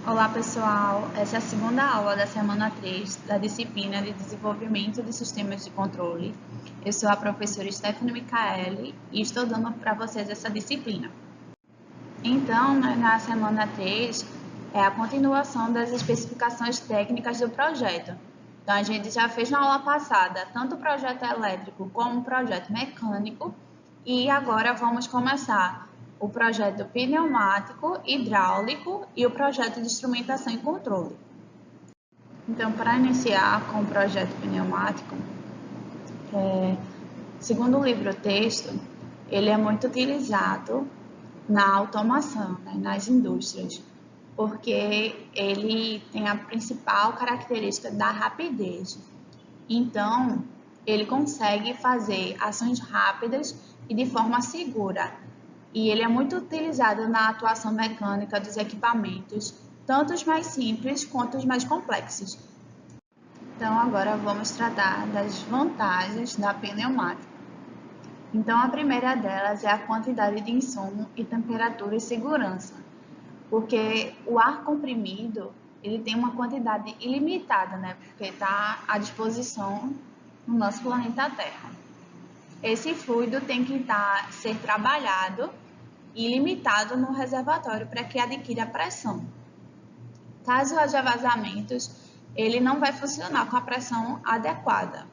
Olá pessoal, essa é a segunda aula da semana 3 da disciplina de Desenvolvimento de Sistemas de Controle. Eu sou a professora Stephanie Michaeli e estou dando para vocês essa disciplina. Então, na semana 3 é a continuação das especificações técnicas do projeto. Então, a gente já fez na aula passada tanto o projeto elétrico como o projeto mecânico e agora vamos começar o projeto pneumático, hidráulico e o projeto de instrumentação e controle. Então, para iniciar com o projeto pneumático, segundo o livro-texto, ele é muito utilizado na automação, nas indústrias, porque ele tem a principal característica da rapidez. Então, ele consegue fazer ações rápidas e de forma segura. E ele é muito utilizado na atuação mecânica dos equipamentos, tanto os mais simples quanto os mais complexos. Então, agora vamos tratar das vantagens da pneumática. Então, a primeira delas é a quantidade de insumo e temperatura e segurança, porque o ar comprimido ele tem uma quantidade ilimitada, porque está à disposição no nosso planeta Terra. Esse fluido tem que ser trabalhado e limitado no reservatório para que adquira pressão. Caso haja vazamentos, ele não vai funcionar com a pressão adequada.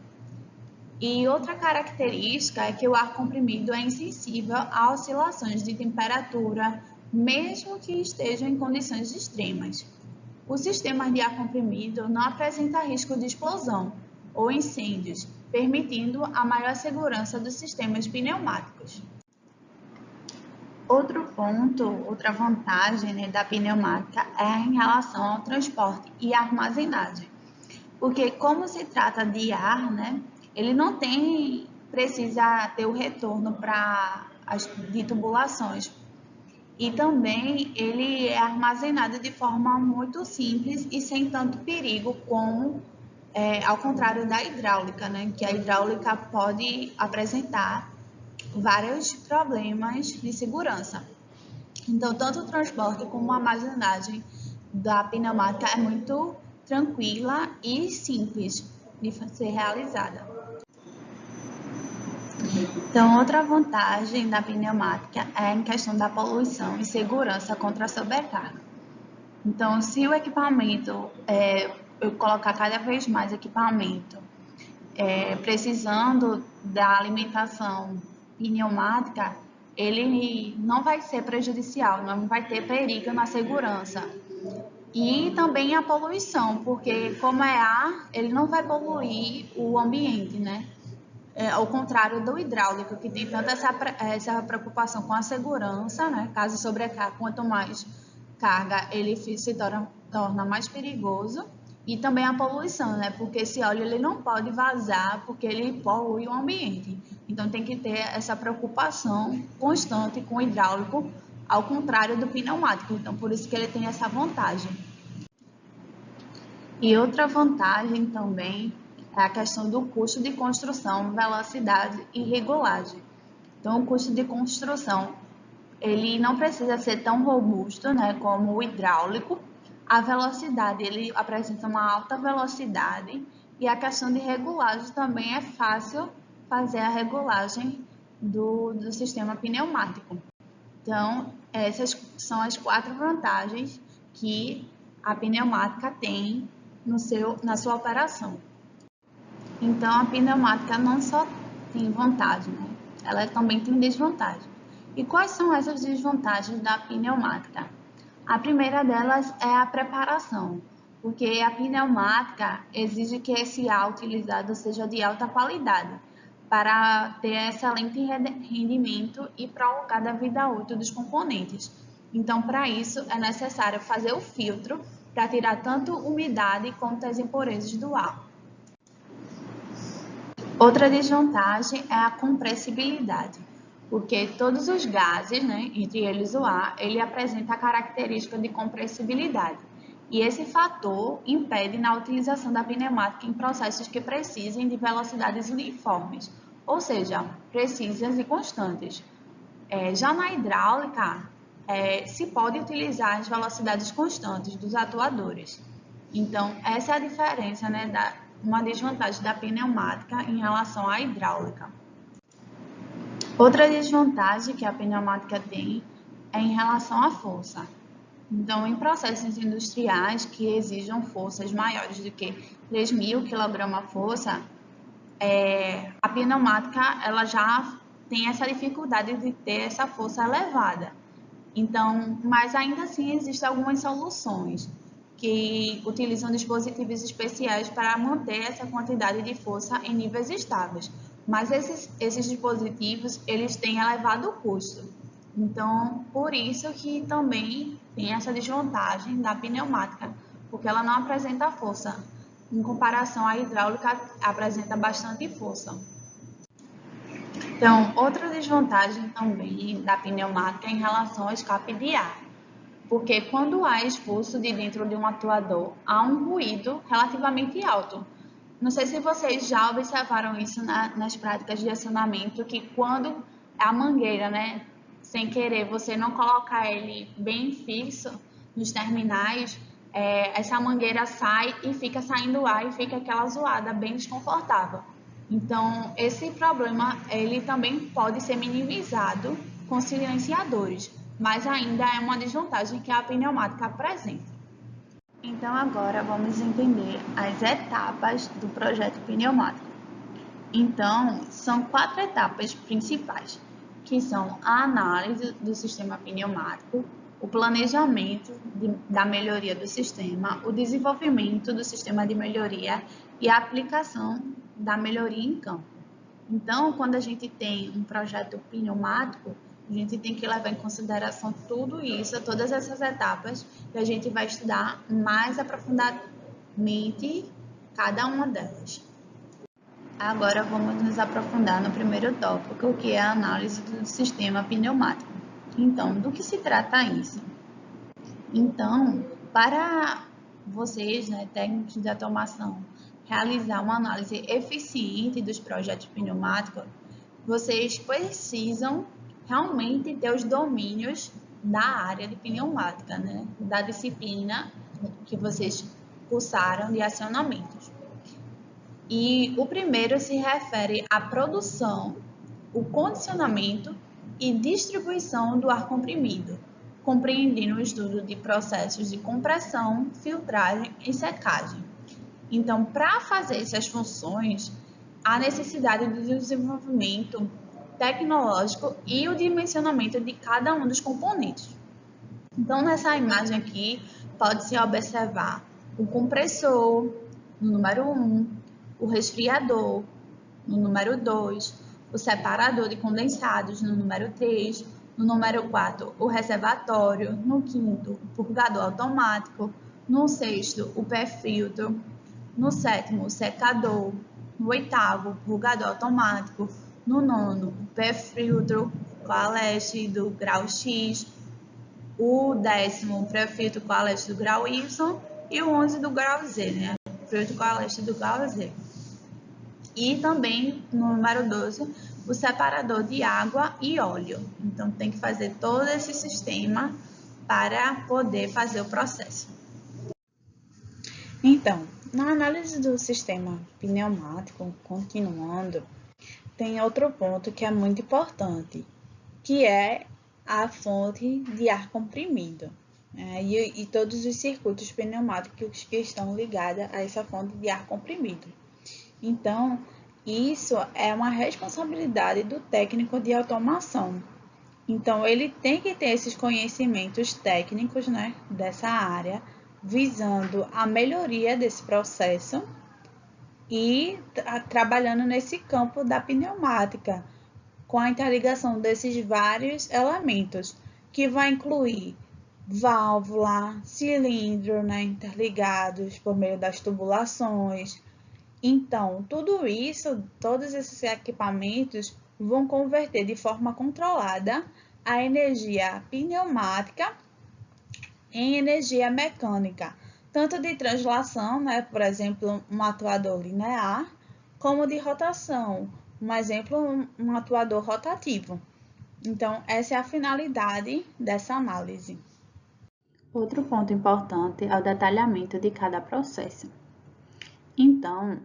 E outra característica é que o ar comprimido é insensível a oscilações de temperatura, mesmo que estejam em condições extremas. O sistema de ar comprimido não apresenta risco de explosão ou incêndios, permitindo a maior segurança dos sistemas pneumáticos. Outro ponto, outra vantagem da pneumática é em relação ao transporte e armazenagem. Porque como se trata de ar, ele não precisa ter o retorno para as de tubulações. E também ele é armazenado de forma muito simples e sem tanto perigo como ao contrário da hidráulica, que a hidráulica pode apresentar vários problemas de segurança. Então, tanto o transporte como a armazenagem da pneumática é muito tranquila e simples de ser realizada. Então, outra vantagem da pneumática é em questão da poluição e segurança contra a sobrecarga. Então, se o equipamento, eu colocar cada vez mais equipamento precisando da alimentação pneumática, ele não vai ser prejudicial, não vai ter perigo na segurança. E também a poluição, porque como é ar, ele não vai poluir o ambiente, ao contrário do hidráulico, que tem tanta essa preocupação com a segurança, caso sobrecarga, quanto mais carga, ele se torna mais perigoso. E também a poluição, porque esse óleo ele não pode vazar, porque ele polui o ambiente. Então, tem que ter essa preocupação constante com o hidráulico, ao contrário do pneumático. Então, por isso que ele tem essa vantagem. E outra vantagem também é a questão do custo de construção, velocidade e regulagem. Então, o custo de construção, ele não precisa ser tão robusto, como o hidráulico. A velocidade, ele apresenta uma alta velocidade e a questão de regulagem também é fácil fazer a regulagem do sistema pneumático. Então, essas são as 4 vantagens que a pneumática tem na sua operação. Então, a pneumática não só tem vantagem, ela também tem desvantagem. E quais são essas desvantagens da pneumática? A primeira delas é a preparação, porque a pneumática exige que esse ar utilizado seja de alta qualidade, para ter excelente rendimento e prolongada vida útil dos componentes. Então, para isso, é necessário fazer o filtro para tirar tanto umidade quanto as impurezas do ar. Outra desvantagem é a compressibilidade, porque todos os gases, entre eles o ar, ele apresenta a característica de compressibilidade. E esse fator impede na utilização da pneumática em processos que precisem de velocidades uniformes, ou seja, precisas e constantes. Já na hidráulica, se pode utilizar as velocidades constantes dos atuadores. Então, essa é a diferença, né, uma desvantagem da pneumática em relação à hidráulica. Outra desvantagem que a pneumática tem é em relação à força. Então, em processos industriais que exijam forças maiores do que 3.000 kg-força, a pneumática ela já tem essa dificuldade de ter essa força elevada. Então, mas ainda assim existem algumas soluções que utilizam dispositivos especiais para manter essa quantidade de força em níveis estáveis. Mas esses dispositivos, eles têm elevado custo. Então, por isso que também tem essa desvantagem da pneumática, porque ela não apresenta força. Em comparação à hidráulica, apresenta bastante força. Então, outra desvantagem também da pneumática é em relação ao escape de ar, porque quando o ar é expulso de dentro de um atuador, há um ruído relativamente alto. Não sei se vocês já observaram isso nas práticas de acionamento, que quando a mangueira, né, sem querer, você não colocar ele bem fixo nos terminais, essa mangueira sai e fica saindo ar e fica aquela zoada bem desconfortável. Então, esse problema ele também pode ser minimizado com silenciadores, mas ainda é uma desvantagem que a pneumática apresenta. Então, agora vamos entender as etapas do projeto pneumático. Então, são 4 etapas principais, que são a análise do sistema pneumático, o planejamento da melhoria do sistema, o desenvolvimento do sistema de melhoria e a aplicação da melhoria em campo. Então, quando a gente tem um projeto pneumático, a gente tem que levar em consideração tudo isso, todas essas etapas, e a gente vai estudar mais aprofundadamente cada uma delas. Agora vamos nos aprofundar no primeiro tópico, que é a análise do sistema pneumático. Então, do que se trata isso? Então, para vocês, né, técnicos de automação, realizar uma análise eficiente dos projetos pneumáticos, vocês precisam realmente ter os domínios da área de pneumática, né, da disciplina que vocês cursaram de acionamentos. E o primeiro se refere à produção, o condicionamento e distribuição do ar comprimido, compreendendo o estudo de processos de compressão, filtragem e secagem. Então, para fazer essas funções, há necessidade do desenvolvimento tecnológico e o dimensionamento de cada um dos componentes. Então, nessa imagem aqui, pode-se observar o compressor, no número 1, o resfriador, no número 2, o separador de condensados, no número 3, no número 4, o reservatório, no 5º, o purgador automático, no 6º, o pé-filtro, no 7º, o secador, no 8º, o purgador automático, no 9º, o pé-filtro com a leste do grau X, o 10º, o pré-filtro com a leste do grau Y e o 11 do grau Z, né? Filtro com a leste do grau Z. E também, no número 12, o separador de água e óleo. Então, tem que fazer todo esse sistema para poder fazer o processo. Então, na análise do sistema pneumático, continuando, tem outro ponto que é muito importante, que é a fonte de ar comprimido, né? E todos os circuitos pneumáticos que estão ligados a essa fonte de ar comprimido. Então, isso é uma responsabilidade do técnico de automação. Então, ele tem que ter esses conhecimentos técnicos, né, dessa área, visando a melhoria desse processo e trabalhando nesse campo da pneumática, com a interligação desses vários elementos, que vai incluir válvula, cilindro, né, interligados por meio das tubulações. Então, tudo isso, todos esses equipamentos vão converter de forma controlada a energia pneumática em energia mecânica, tanto de translação, né, por exemplo, um atuador linear, como de rotação, um exemplo, um atuador rotativo. Então, essa é a finalidade dessa análise. Outro ponto importante é o detalhamento de cada processo. Então,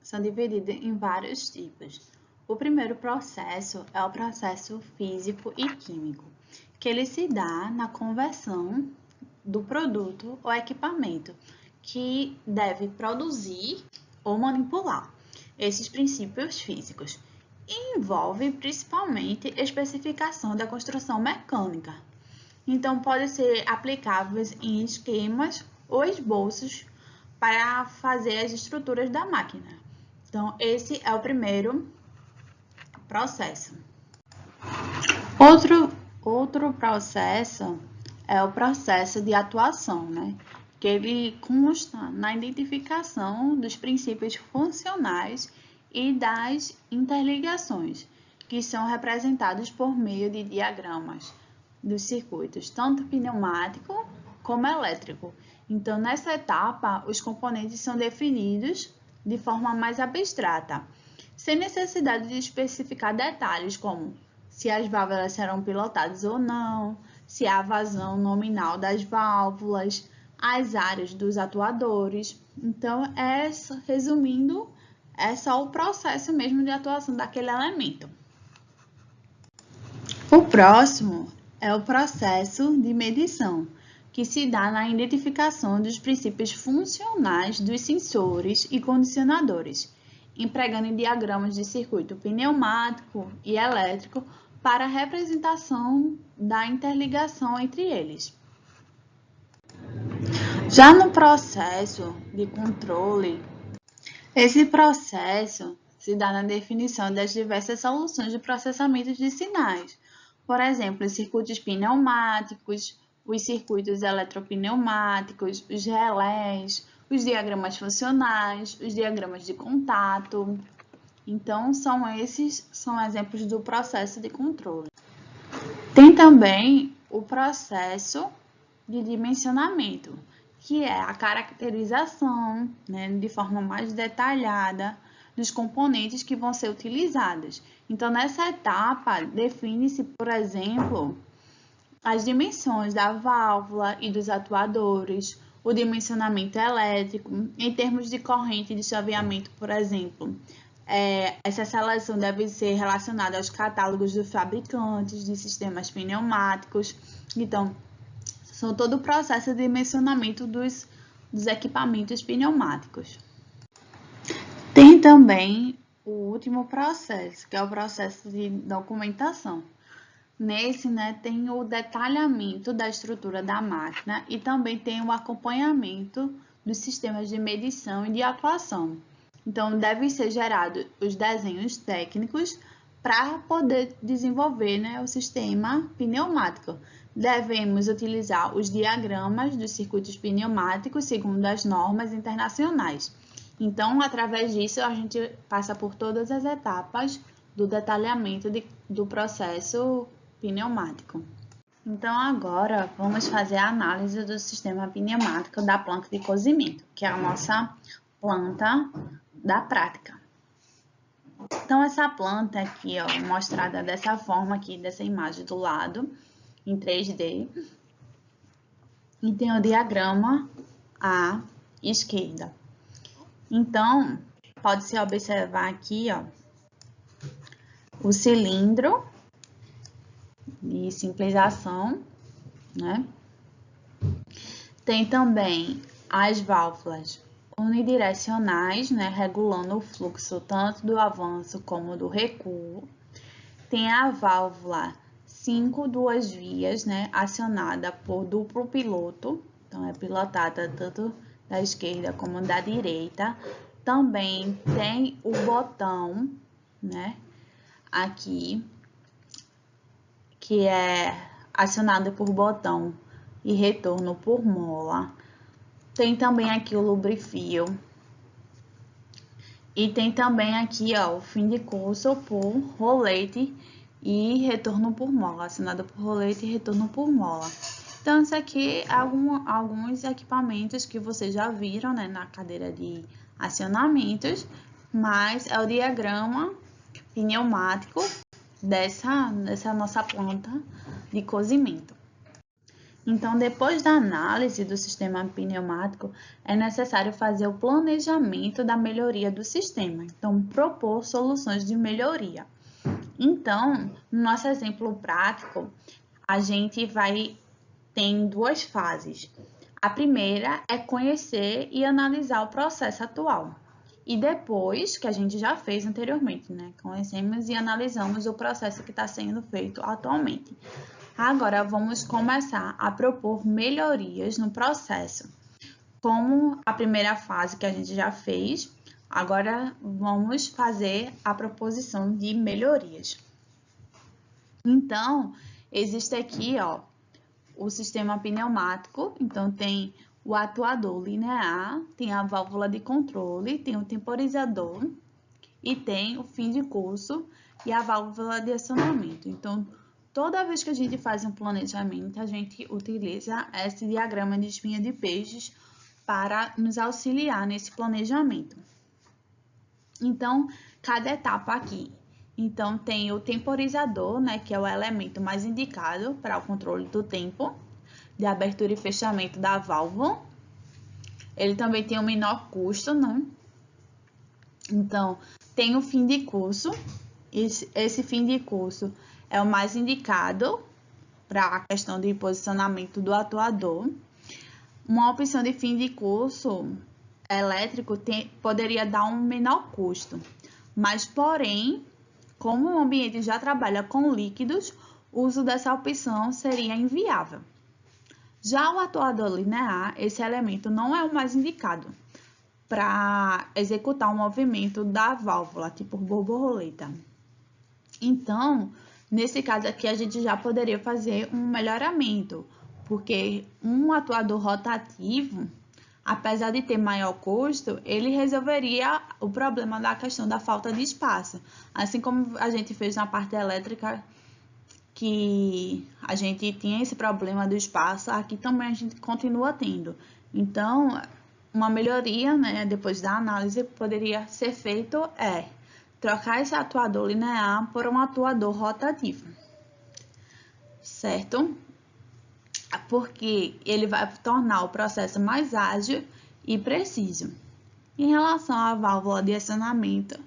são divididos em vários tipos. O primeiro processo é o processo físico e químico, que ele se dá na conversão do produto ou equipamento que deve produzir ou manipular esses princípios físicos. E envolve principalmente especificação da construção mecânica. Então, pode ser aplicáveis em esquemas ou esboços para fazer as estruturas da máquina. Então, esse é o primeiro processo. Outro processo é o processo de atuação, né? Que ele consta na identificação dos princípios funcionais e das interligações, que são representados por meio de diagramas dos circuitos, tanto pneumático como elétrico. Então, nessa etapa, os componentes são definidos de forma mais abstrata, sem necessidade de especificar detalhes como se as válvulas serão pilotadas ou não, se há vazão nominal das válvulas, as áreas dos atuadores. Então, resumindo, é só o processo mesmo de atuação daquele elemento. O próximo é o processo de medição, que se dá na identificação dos princípios funcionais dos sensores e condicionadores, empregando diagramas de circuito pneumático e elétrico para a representação da interligação entre eles. Já no processo de controle, esse processo se dá na definição das diversas soluções de processamento de sinais, por exemplo, os circuitos pneumáticos, os circuitos eletropneumáticos, os relés, os diagramas funcionais, os diagramas de contato. Então, esses são exemplos do processo de controle. Tem também o processo de dimensionamento, que é a caracterização, né, de forma mais detalhada dos componentes que vão ser utilizados. Então, nessa etapa, define-se, por exemplo, as dimensões da válvula e dos atuadores, o dimensionamento elétrico, em termos de corrente de chaveamento, por exemplo. Essa seleção deve ser relacionada aos catálogos dos fabricantes de sistemas pneumáticos. Então, são todo o processo de dimensionamento dos equipamentos pneumáticos. Tem também o último processo, que é o processo de documentação. Nesse, tem o detalhamento da estrutura da máquina e também tem o acompanhamento dos sistemas de medição e de atuação. Então, devem ser gerados os desenhos técnicos para poder desenvolver, o sistema pneumático. Devemos utilizar os diagramas dos circuitos pneumáticos segundo as normas internacionais. Então, através disso, a gente passa por todas as etapas do detalhamento do processo pneumático. Então, agora vamos fazer a análise do sistema pneumático da planta de cozimento, que é a nossa planta da prática. Então, essa planta aqui, mostrada dessa forma aqui, dessa imagem do lado, em 3D, e tem o diagrama à esquerda. Então, pode-se observar aqui, o cilindro de simplização, né? Tem também as válvulas unidirecionais, regulando o fluxo tanto do avanço como do recuo. Tem a válvula 5 duas vias, acionada por duplo piloto, então é pilotada tanto da esquerda como da direita. Também tem o botão, aqui, que é acionado por botão e retorno por mola. Tem também aqui o lubrifio. E tem também aqui, o fim de curso por rolete e retorno por mola, acionado por rolete e retorno por mola. Então, isso aqui é alguns equipamentos que vocês já viram, na cadeira de acionamentos, mas é o diagrama pneumático dessa nossa planta de cozimento. Então, depois da análise do sistema pneumático, é necessário fazer o planejamento da melhoria do sistema. Então, propor soluções de melhoria. Então, no nosso exemplo prático, a gente tem duas fases. A primeira é conhecer e analisar o processo atual. E depois, que a gente já fez anteriormente, né? Conhecemos e analisamos o processo que está sendo feito atualmente. Agora, vamos começar a propor melhorias no processo. Como a primeira fase que a gente já fez, agora vamos fazer a proposição de melhorias. Então, existe aqui, ó, o sistema pneumático, então tem o atuador linear, tem a válvula de controle, tem o temporizador e tem o fim de curso e a válvula de acionamento. Então, toda vez que a gente faz um planejamento, a gente utiliza esse diagrama de espinha de peixes para nos auxiliar nesse planejamento. Então, cada etapa aqui. Então, tem o temporizador, né, que é o elemento mais indicado para o controle do tempo de abertura e fechamento da válvula. Ele também tem o menor custo, né? Então, tem o fim de curso. Esse fim de curso é o mais indicado para a questão de posicionamento do atuador. Uma opção de fim de curso elétrico poderia dar um menor custo, mas, porém, como o ambiente já trabalha com líquidos, o uso dessa opção seria inviável. Já o atuador linear, esse elemento não é o mais indicado para executar o movimento da válvula, tipo borboleta. Então, nesse caso aqui, a gente já poderia fazer um melhoramento, porque um atuador rotativo, apesar de ter maior custo, ele resolveria o problema da questão da falta de espaço. Assim como a gente fez na parte elétrica, que a gente tinha esse problema do espaço, aqui também a gente continua tendo. Então, uma melhoria, né, depois da análise, poderia ser feito trocar esse atuador linear por um atuador rotativo, certo? Porque ele vai tornar o processo mais ágil e preciso. Em relação à válvula de acionamento,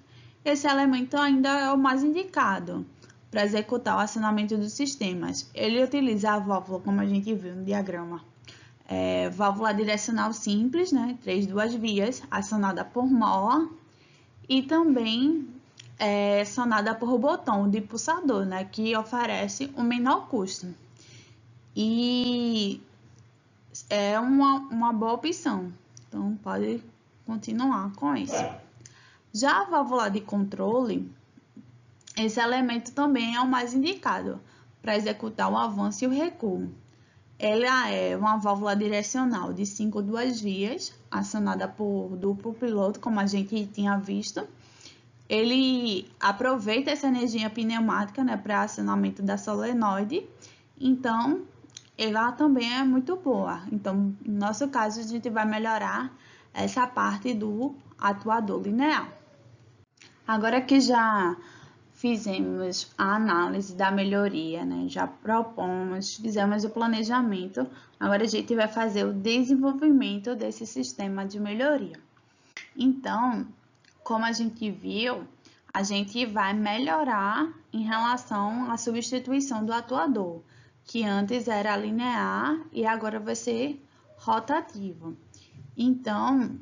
esse elemento ainda é o mais indicado para executar o acionamento dos sistemas. Ele utiliza a válvula, como a gente viu no diagrama, válvula direcional simples, né, 2 vias, acionada por mola, e também acionada por botão de pulsador, né, que oferece um menor custo. E é uma boa opção, então pode continuar com isso. Já a válvula de controle, esse elemento também é o mais indicado para executar o avanço e o recuo. Ela é uma válvula direcional de 5 duas vias, acionada por duplo piloto, como a gente tinha visto. Ele aproveita essa energia pneumática, né, para acionamento da solenoide, então ela também é muito boa. Então, no nosso caso, a gente vai melhorar essa parte do atuador linear. Agora que já fizemos a análise da melhoria, né, já propomos, fizemos o planejamento, agora a gente vai fazer o desenvolvimento desse sistema de melhoria. Então, como a gente viu, a gente vai melhorar em relação à substituição do atuador, que antes era linear e agora vai ser rotativo. Então,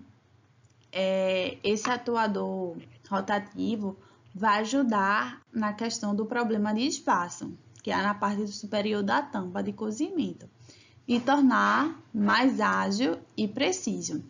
esse atuador rotativo vai ajudar na questão do problema de espaço, que é na parte superior da tampa de cozimento, e tornar mais ágil e preciso.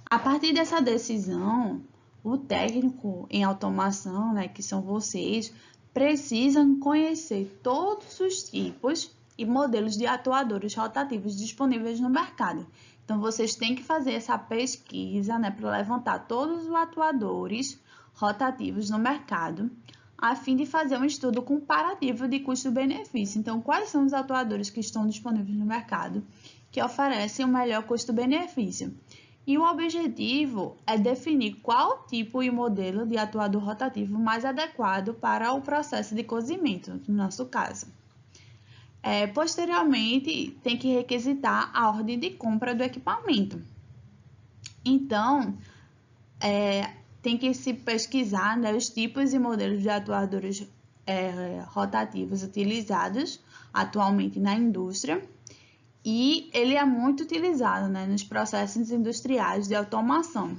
A partir dessa decisão, o técnico em automação, né, que são vocês, precisam conhecer todos os tipos e modelos de atuadores rotativos disponíveis no mercado. Então, vocês têm que fazer essa pesquisa, né, para levantar todos os atuadores rotativos no mercado, a fim de fazer um estudo comparativo de custo-benefício. Então, quais são os atuadores que estão disponíveis no mercado que oferecem o melhor custo-benefício? E o objetivo é definir qual tipo e modelo de atuador rotativo mais adequado para o processo de cozimento, no nosso caso. Posteriormente, tem que requisitar a ordem de compra do equipamento. Então, tem que se pesquisar, né, os tipos e modelos de atuadores rotativos utilizados atualmente na indústria, e ele é muito utilizado, né, nos processos industriais de automação.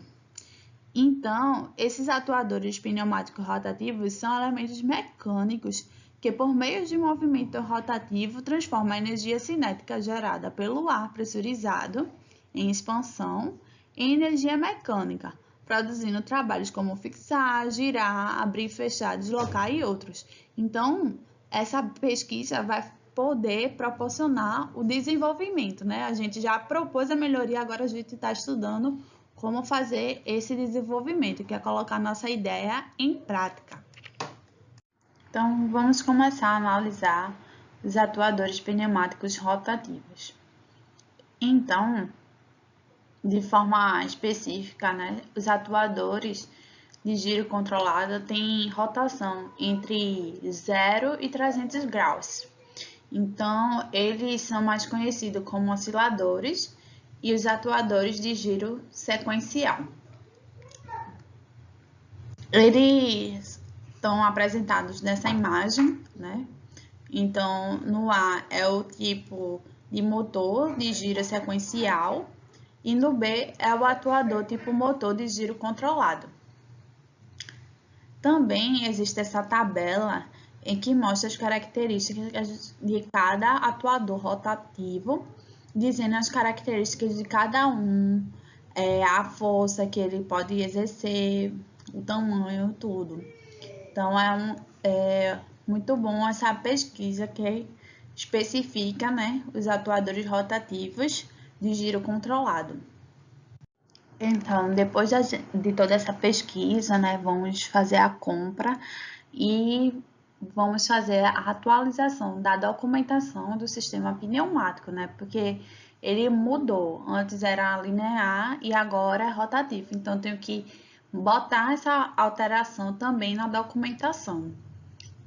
Então, esses atuadores pneumáticos rotativos são elementos mecânicos que, por meio de movimento rotativo, transformam a energia cinética gerada pelo ar pressurizado em expansão em energia mecânica, produzindo trabalhos como fixar, girar, abrir e fechar, deslocar e outros. Então, essa pesquisa vai poder proporcionar o desenvolvimento, né? A gente já propôs a melhoria, agora a gente está estudando como fazer esse desenvolvimento, que é colocar nossa ideia em prática. Então, vamos começar a analisar os atuadores pneumáticos rotativos. Então, de forma específica, né, os atuadores de giro controlado têm rotação entre 0 e 300 graus. Então, eles são mais conhecidos como osciladores e os atuadores de giro sequencial. Eles estão apresentados nessa imagem, né? Então, no A é o tipo de motor de giro sequencial e no B é o atuador tipo motor de giro controlado. Também existe essa tabela em que mostra as características de cada atuador rotativo, dizendo as características de cada um, a força que ele pode exercer, o tamanho, tudo. Então, é muito bom essa pesquisa que especifica, né, os atuadores rotativos de giro controlado. Então, depois de toda essa pesquisa, né, vamos fazer a compra e vamos fazer a atualização da documentação do sistema pneumático, né, porque ele mudou. Antes era linear e agora é rotativo. Então, tenho que botar essa alteração também na documentação.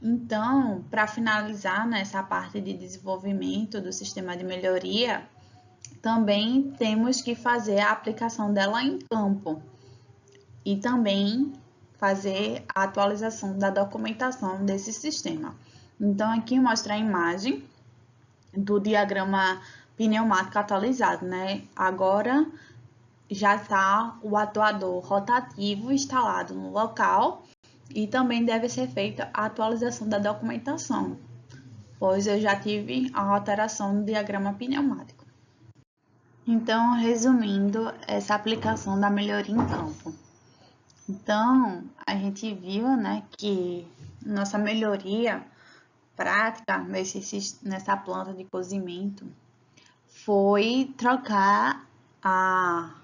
Então, para finalizar nessa parte de desenvolvimento do sistema de melhoria, também temos que fazer a aplicação dela em campo e também fazer a atualização da documentação desse sistema. Então, aqui mostra a imagem do diagrama pneumático atualizado, né? Agora já está o atuador rotativo instalado no local e também deve ser feita a atualização da documentação, pois eu já tive a alteração do diagrama pneumático. Então, resumindo essa aplicação da melhoria em campo. Então, a gente viu, né, que nossa melhoria prática nessa planta de cozimento foi trocar a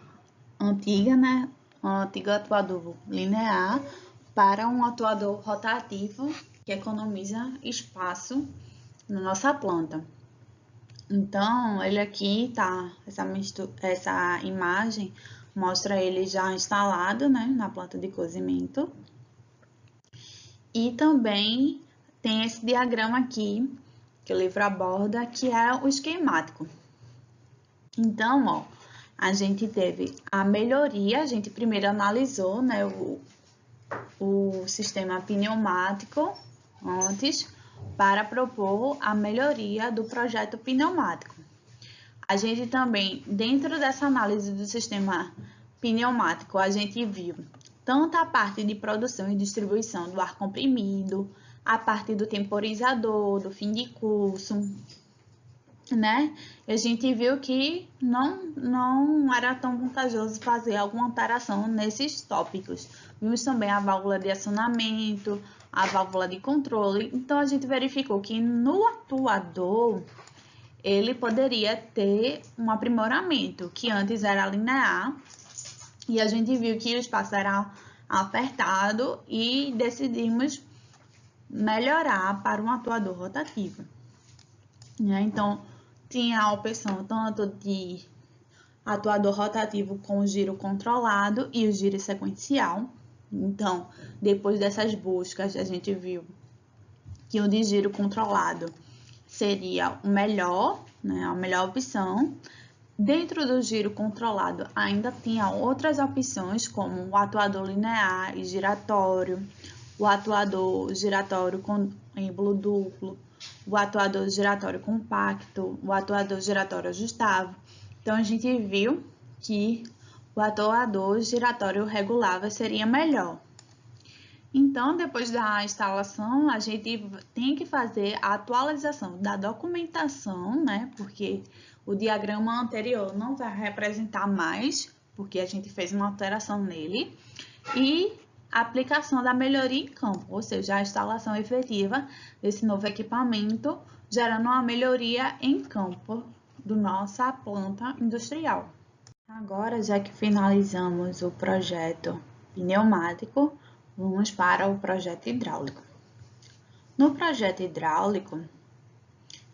antiga, né, o antigo atuador linear para um atuador rotativo que economiza espaço na nossa planta. Então, ele aqui tá, essa imagem mostra ele já instalado, né, na planta de cozimento. E também tem esse diagrama aqui, que o livro aborda, que é o esquemático. Então, ó, a gente teve a melhoria, a gente primeiro analisou, né, o sistema pneumático antes, para propor a melhoria do projeto pneumático. A gente também, dentro dessa análise do sistema pneumático, a gente viu tanto a parte de produção e distribuição do ar comprimido, a parte do temporizador, do fim de curso, né? E a gente viu que não era tão vantajoso fazer alguma alteração nesses tópicos. Vimos também a válvula de acionamento, a válvula de controle. Então, a gente verificou que no atuador, ele poderia ter um aprimoramento, que antes era linear, e a gente viu que o espaço era apertado e decidimos melhorar para um atuador rotativo. Então, tinha a opção tanto de atuador rotativo com o giro controlado e o giro sequencial. Então, depois dessas buscas, a gente viu que o de giro controlado seria o melhor, né, a melhor opção. Dentro do giro controlado, ainda tinha outras opções, como o atuador linear e giratório, o atuador giratório com êmbolo duplo, o atuador giratório compacto, o atuador giratório ajustável. Então, a gente viu que o atuador giratório regulável seria melhor. Então, depois da instalação, a gente tem que fazer a atualização da documentação, né? Porque o diagrama anterior não vai representar mais, porque a gente fez uma alteração nele. E a aplicação da melhoria em campo, ou seja, a instalação efetiva desse novo equipamento, gerando uma melhoria em campo da nossa planta industrial. Agora, já que finalizamos o projeto pneumático, vamos para o projeto hidráulico. No projeto hidráulico,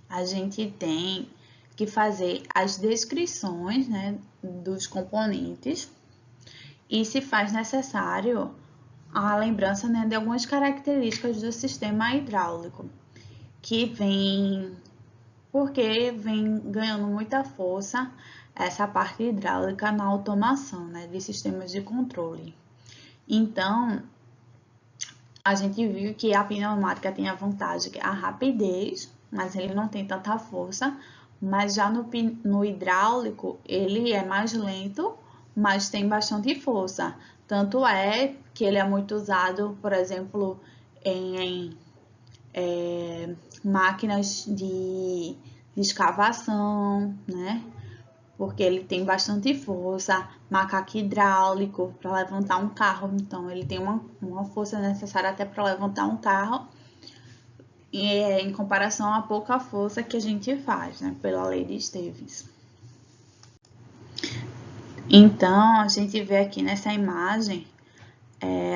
a gente tem que fazer as descrições, né, dos componentes e se faz necessário a lembrança, né, de algumas características do sistema hidráulico, que porque vem ganhando muita força essa parte hidráulica na automação, né, de sistemas de controle. Então, a gente viu que a pneumática tem a vantagem que a rapidez, mas ele não tem tanta força, mas já no hidráulico ele é mais lento, mas tem bastante força. Tanto é que ele é muito usado, por exemplo, em máquinas de escavação, né? Porque ele tem bastante força, macaco hidráulico para levantar um carro, então ele tem uma força necessária até para levantar um carro, em comparação à pouca força que a gente faz, né, pela lei de Stevens. Então, a gente vê aqui nessa imagem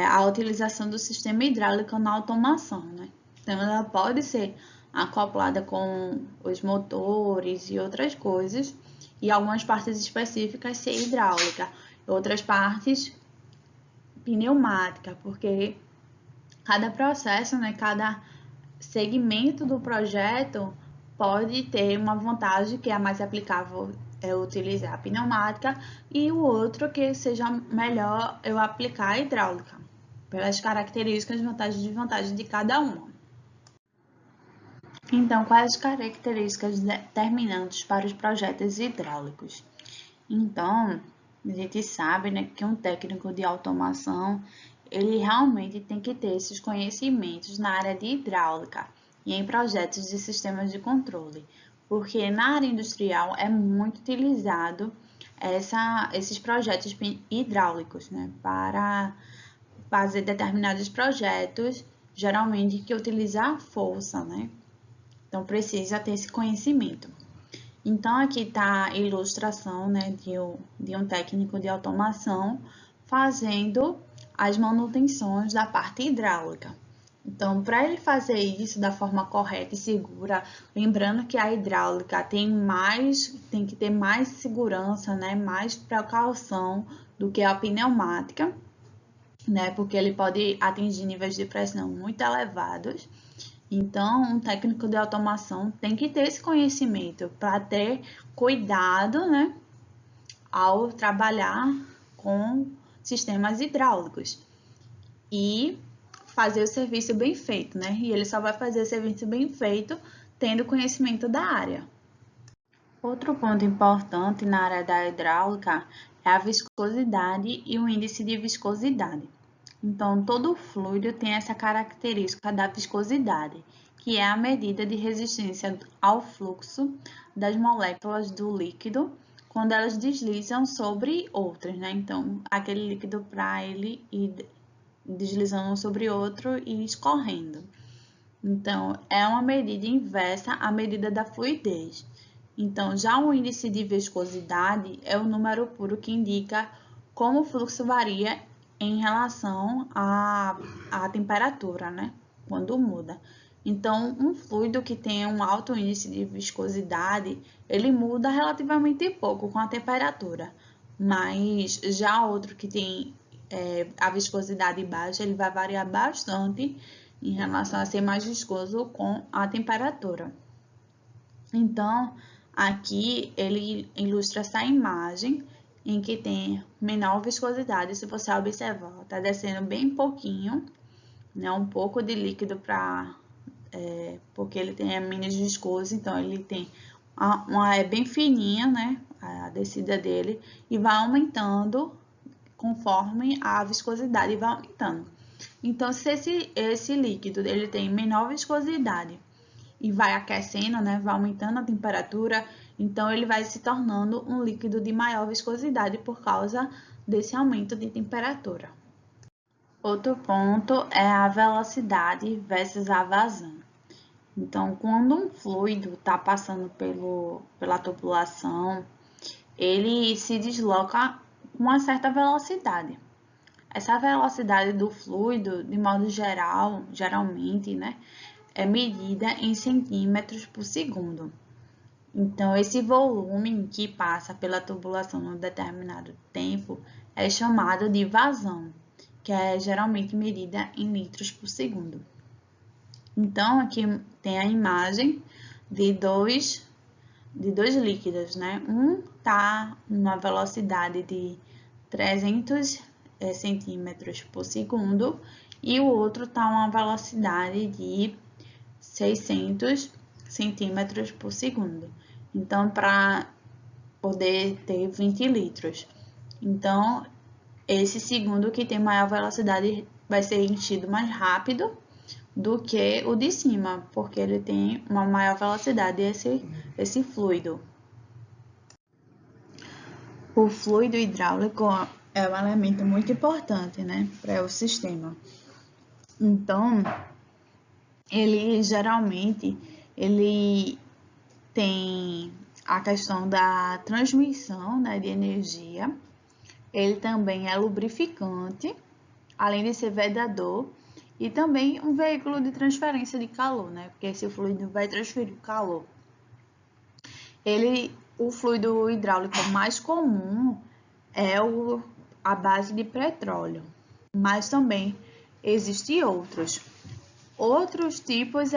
a utilização do sistema hidráulico na automação, né? Então, ela pode ser acoplada com os motores e outras coisas, e algumas partes específicas ser hidráulica, outras partes pneumática, porque cada processo, né, cada segmento do projeto pode ter uma vantagem que é a mais aplicável é utilizar a pneumática e o outro que seja melhor eu aplicar a hidráulica, pelas características, vantagens e desvantagens de cada uma. Então, quais as características determinantes para os projetos hidráulicos? Então, a gente sabe, né, que um técnico de automação, ele realmente tem que ter esses conhecimentos na área de hidráulica e em projetos de sistemas de controle, porque na área industrial é muito utilizado esses projetos hidráulicos, né, para fazer determinados projetos, geralmente que utilizar a força, né? Então, precisa ter esse conhecimento. Então, aqui está a ilustração, né, de um técnico de automação fazendo as manutenções da parte hidráulica. Então, para ele fazer isso da forma correta e segura, lembrando que a hidráulica tem que ter mais segurança, né, mais precaução do que a pneumática, né, porque ele pode atingir níveis de pressão muito elevados. Então, um técnico de automação tem que ter esse conhecimento para ter cuidado, né, ao trabalhar com sistemas hidráulicos e fazer o serviço bem feito, né? E ele só vai fazer o serviço bem feito tendo conhecimento da área. Outro ponto importante na área da hidráulica é a viscosidade e o índice de viscosidade. Então, todo fluido tem essa característica da viscosidade, que é a medida de resistência ao fluxo das moléculas do líquido quando elas deslizam sobre outras, né? Então, aquele líquido para ele ir deslizando sobre outro e escorrendo. Então, é uma medida inversa à medida da fluidez. Então, já o índice de viscosidade é o número puro que indica como o fluxo varia em relação à temperatura, né? Quando muda. Então, um fluido que tem um alto índice de viscosidade, ele muda relativamente pouco com a temperatura, mas já outro que tem a viscosidade baixa, ele vai variar bastante em relação a ser mais viscoso com a temperatura. Então, aqui ele ilustra essa imagem em que tem menor viscosidade. Se você observar, está descendo bem pouquinho, né? Um pouco de líquido porque ele tem menos viscoso, então ele tem é bem fininha, né? A descida dele e vai aumentando conforme a viscosidade vai aumentando. Então, se esse líquido ele tem menor viscosidade e vai aquecendo, né, vai aumentando a temperatura, então ele vai se tornando um líquido de maior viscosidade por causa desse aumento de temperatura. Outro ponto é a velocidade versus a vazão. Então, quando um fluido está passando pela tubulação, ele se desloca com uma certa velocidade. Essa velocidade do fluido, de modo geral, geralmente, né, é medida em centímetros por segundo. Então, esse volume que passa pela tubulação num determinado tempo é chamado de vazão, que é geralmente medida em litros por segundo. Então, aqui tem a imagem de dois líquidos, né? Um está numa velocidade de 300 centímetros por segundo e o outro está a uma velocidade de 600 centímetros por segundo. Então, para poder ter 20 litros. Então, esse segundo que tem maior velocidade vai ser enchido mais rápido do que o de cima, porque ele tem uma maior velocidade, esse fluido. O fluido hidráulico é um elemento muito importante, né, para o sistema. Então, ele geralmente tem a questão da transmissão, né, de energia. Ele também é lubrificante, além de ser vedador, e também um veículo de transferência de calor, né? Porque esse fluido vai transferir o calor. O fluido hidráulico mais comum é a base de petróleo, mas também existem outros. Outros tipos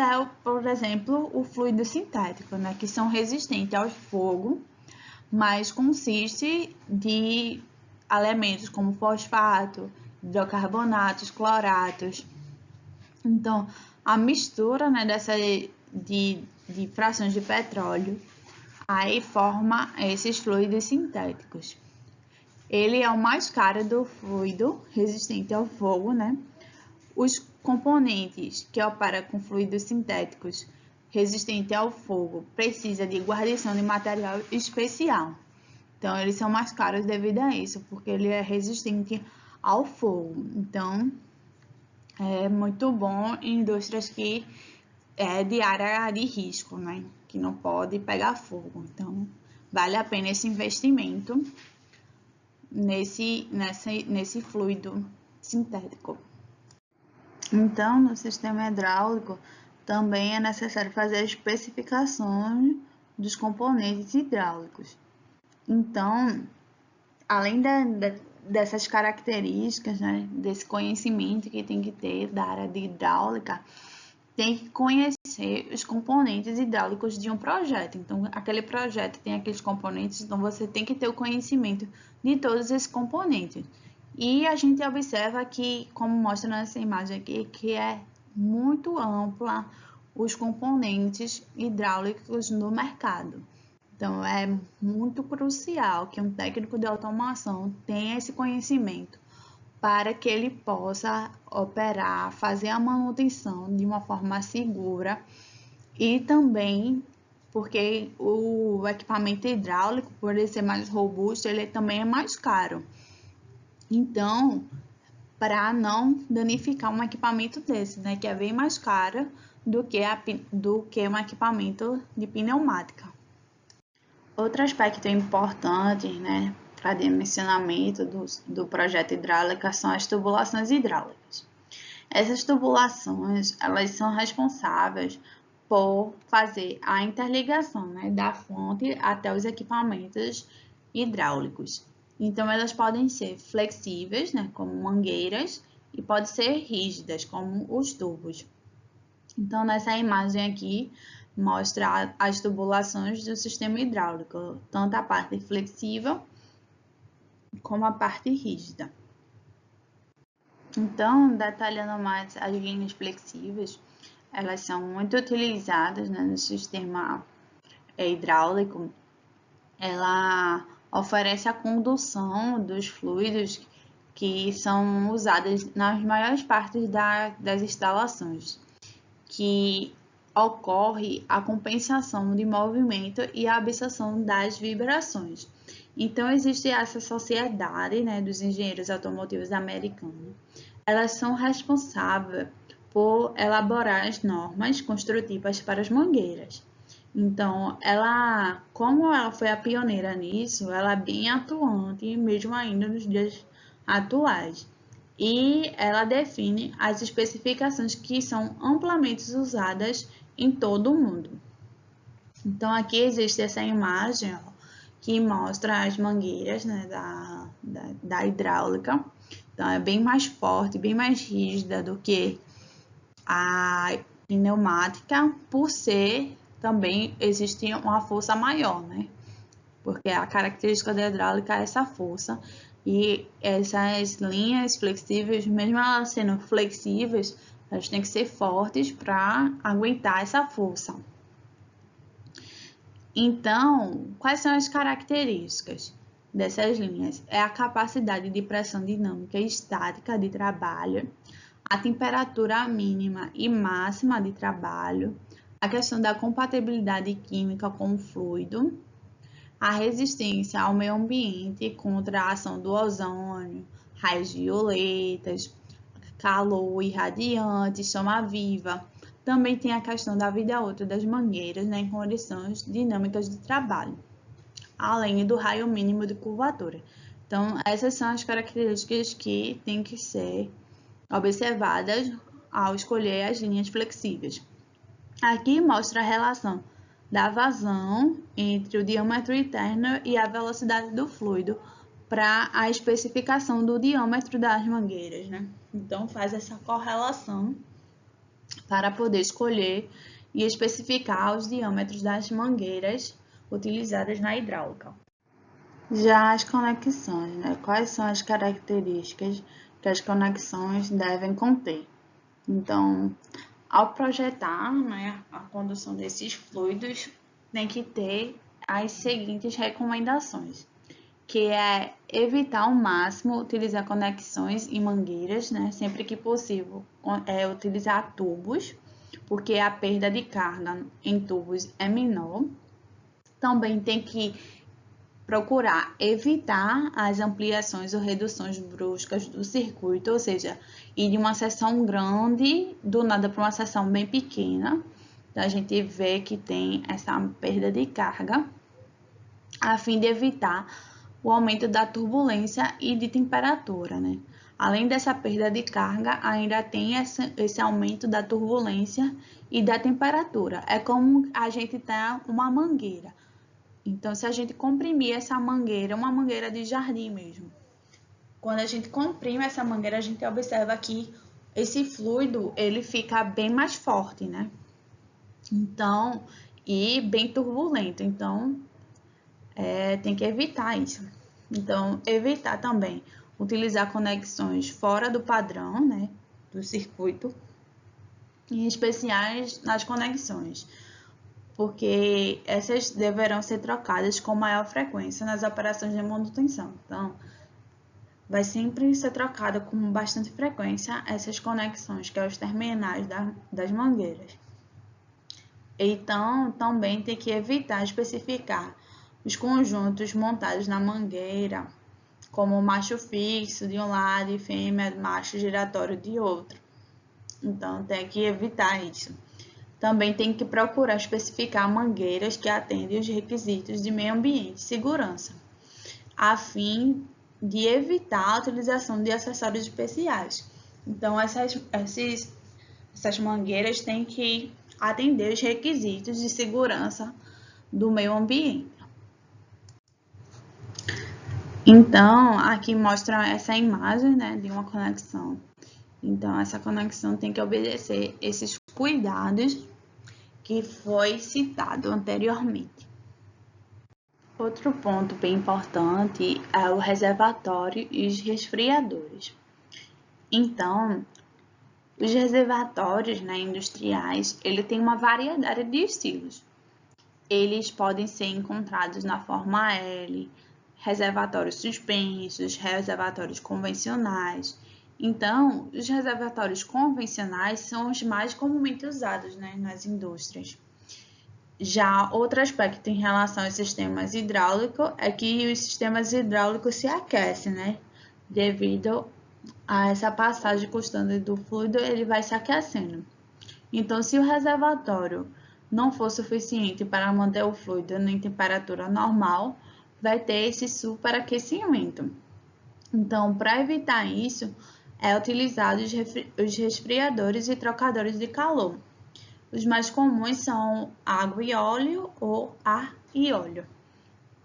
por exemplo, o fluido sintético, né? Que são resistentes ao fogo, mas consiste de elementos como fosfato, hidrocarbonatos, cloratos. Então, a mistura, né, de frações de petróleo aí forma esses fluidos sintéticos. Ele é o mais caro do fluido resistente ao fogo, né? Os componentes que operam com fluidos sintéticos resistentes ao fogo precisam de guarnição de material especial. Então, eles são mais caros devido a isso, porque ele é resistente ao fogo. Então, é muito bom em indústrias que é de área de risco, né? Que não pode pegar fogo. Então, vale a pena esse investimento nesse fluido sintético. Então, no sistema hidráulico, também é necessário fazer as especificações dos componentes hidráulicos. Então, além dessas características, né, desse conhecimento que tem que ter da área de hidráulica, tem que conhecer os componentes hidráulicos de um projeto. Então, aquele projeto tem aqueles componentes, então você tem que ter o conhecimento de todos esses componentes. E a gente observa que, como mostra nessa imagem aqui, que é muito ampla os componentes hidráulicos no mercado. Então, é muito crucial que um técnico de automação tenha esse conhecimento para que ele possa operar, fazer a manutenção de uma forma segura e também porque o equipamento hidráulico, por ele ser mais robusto, ele também é mais caro. Então, para não danificar um equipamento desse, né, que é bem mais caro do que um equipamento de pneumática. Outro aspecto importante, né, para dimensionamento do projeto hidráulico são as tubulações hidráulicas. Essas tubulações, elas são responsáveis por fazer a interligação, né, da fonte até os equipamentos hidráulicos. Então, elas podem ser flexíveis, né, como mangueiras, e podem ser rígidas, como os tubos. Então, nessa imagem aqui, mostra as tubulações do sistema hidráulico, tanto a parte flexível como a parte rígida. Então, detalhando mais as linhas flexíveis, elas são muito utilizadas, né, no sistema hidráulico. Ela oferece a condução dos fluidos que são usados nas maiores partes das instalações, que ocorre a compensação de movimento e a absorção das vibrações. Então, existe essa sociedade, né, dos engenheiros automotivos americanos. Elas são responsáveis por elaborar as normas construtivas para as mangueiras. Então, como ela foi a pioneira nisso, ela é bem atuante, mesmo ainda nos dias atuais. E ela define as especificações que são amplamente usadas em todo o mundo. Então, aqui existe essa imagem, ó, que mostra as mangueiras, né, da hidráulica. Então, é bem mais forte, bem mais rígida do que a pneumática, por ser também existe uma força maior, né? Porque a característica da hidráulica é essa força. E essas linhas flexíveis, mesmo elas sendo flexíveis, elas têm que ser fortes para aguentar essa força. Então, quais são as características dessas linhas? É a capacidade de pressão dinâmica e estática de trabalho, a temperatura mínima e máxima de trabalho, a questão da compatibilidade química com o fluido, a resistência ao meio ambiente contra a ação do ozônio, raios violetas, calor irradiante, chama viva. Também tem a questão da vida útil das mangueiras, né, em condições dinâmicas de trabalho, além do raio mínimo de curvatura. Então, essas são as características que têm que ser observadas ao escolher as linhas flexíveis. Aqui mostra a relação da vazão entre o diâmetro interno e a velocidade do fluido para a especificação do diâmetro das mangueiras, né? Então, faz essa correlação para poder escolher e especificar os diâmetros das mangueiras utilizadas na hidráulica. Já as conexões, né? Quais são as características que as conexões devem conter? Então, ao projetar, né, a condução desses fluidos, tem que ter as seguintes recomendações, que é evitar ao máximo utilizar conexões em mangueiras, né, sempre que possível, utilizar tubos, porque a perda de carga em tubos é menor. Também tem que procurar evitar as ampliações ou reduções bruscas do circuito, ou seja, ir de uma seção grande do nada para uma seção bem pequena. Então, a gente vê que tem essa perda de carga, a fim de evitar o aumento da turbulência e de temperatura, né? Além dessa perda de carga, ainda tem esse aumento da turbulência e da temperatura. É como a gente tem uma mangueira. Então, se a gente comprimir essa mangueira, uma mangueira de jardim mesmo, quando a gente comprime essa mangueira, a gente observa que esse fluido, ele fica bem mais forte, né? Então, e bem turbulento. Então, tem que evitar isso. Então, evitar também utilizar conexões fora do padrão, né? Do circuito, em especiais nas conexões, porque essas deverão ser trocadas com maior frequência nas operações de manutenção. Então, vai sempre ser trocada com bastante frequência essas conexões, que é os terminais das mangueiras. Então, também tem que evitar especificar os conjuntos montados na mangueira, como macho fixo de um lado e fêmea macho giratório de outro. Então, tem que evitar isso. Também tem que procurar especificar mangueiras que atendem os requisitos de meio ambiente e segurança, a fim de evitar a utilização de acessórios especiais. Então, essas mangueiras têm que atender os requisitos de segurança do meio ambiente. Então, aqui mostra essa imagem, né, de uma conexão. Então, essa conexão tem que obedecer esses cuidados que foi citado anteriormente. Outro ponto bem importante é o reservatório e os resfriadores. Então, os reservatórios, né, industriais, ele tem uma variedade de estilos. Eles podem ser encontrados na forma L, reservatórios suspensos, reservatórios convencionais. Então, os reservatórios convencionais são os mais comumente usados, né, nas indústrias. Já outro aspecto em relação aos sistemas hidráulicos é que os sistemas hidráulicos se aquecem, né? Devido a essa passagem constante do fluido, ele vai se aquecendo. Então, se o reservatório não for suficiente para manter o fluido em temperatura normal, vai ter esse superaquecimento. Então, para evitar isso, é utilizado os resfriadores e trocadores de calor. Os mais comuns são água e óleo ou ar e óleo,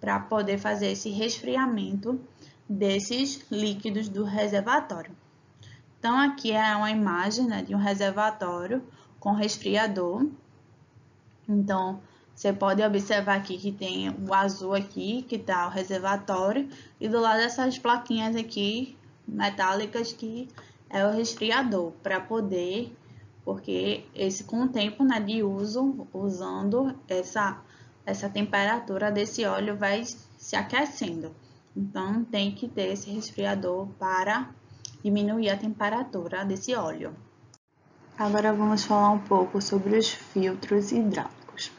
para poder fazer esse resfriamento desses líquidos do reservatório. Então, aqui é uma imagem, né, de um reservatório com resfriador. Então, você pode observar aqui que tem o azul aqui, que está o reservatório, e do lado dessas plaquinhas aqui, metálicas, que é o resfriador, para poder, porque esse com o tempo, né, de uso, usando essa temperatura desse óleo vai se aquecendo. Então, tem que ter esse resfriador para diminuir a temperatura desse óleo. Agora vamos falar um pouco sobre os filtros hidráulicos.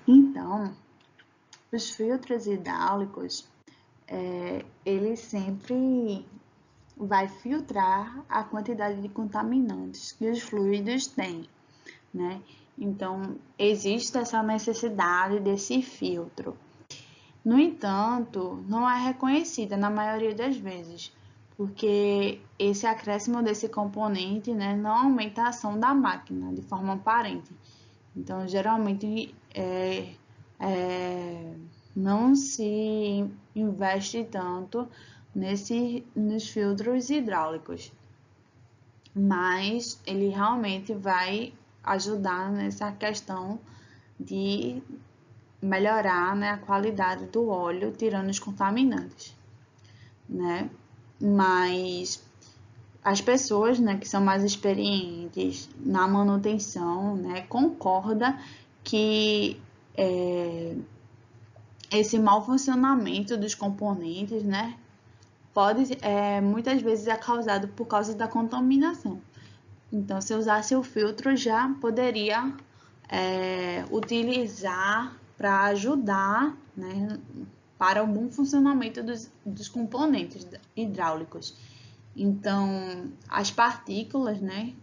Então, os filtros hidráulicos, ele sempre vai filtrar a quantidade de contaminantes que os fluidos têm, né? Então, existe essa necessidade desse filtro. No entanto, não é reconhecida na maioria das vezes, porque esse acréscimo desse componente, né, não aumenta a ação da máquina de forma aparente. Então, geralmente, não se investe tanto nos filtros hidráulicos, mas ele realmente vai ajudar nessa questão de melhorar, né, a qualidade do óleo, tirando os contaminantes, né? Mas as pessoas, né, que são mais experientes na manutenção, né, concordam que esse mau funcionamento dos componentes, né, pode muitas vezes é causado por causa da contaminação. Então, se usasse o filtro, já poderia utilizar para ajudar, né, para o bom funcionamento dos componentes hidráulicos. Então, as partículas, né,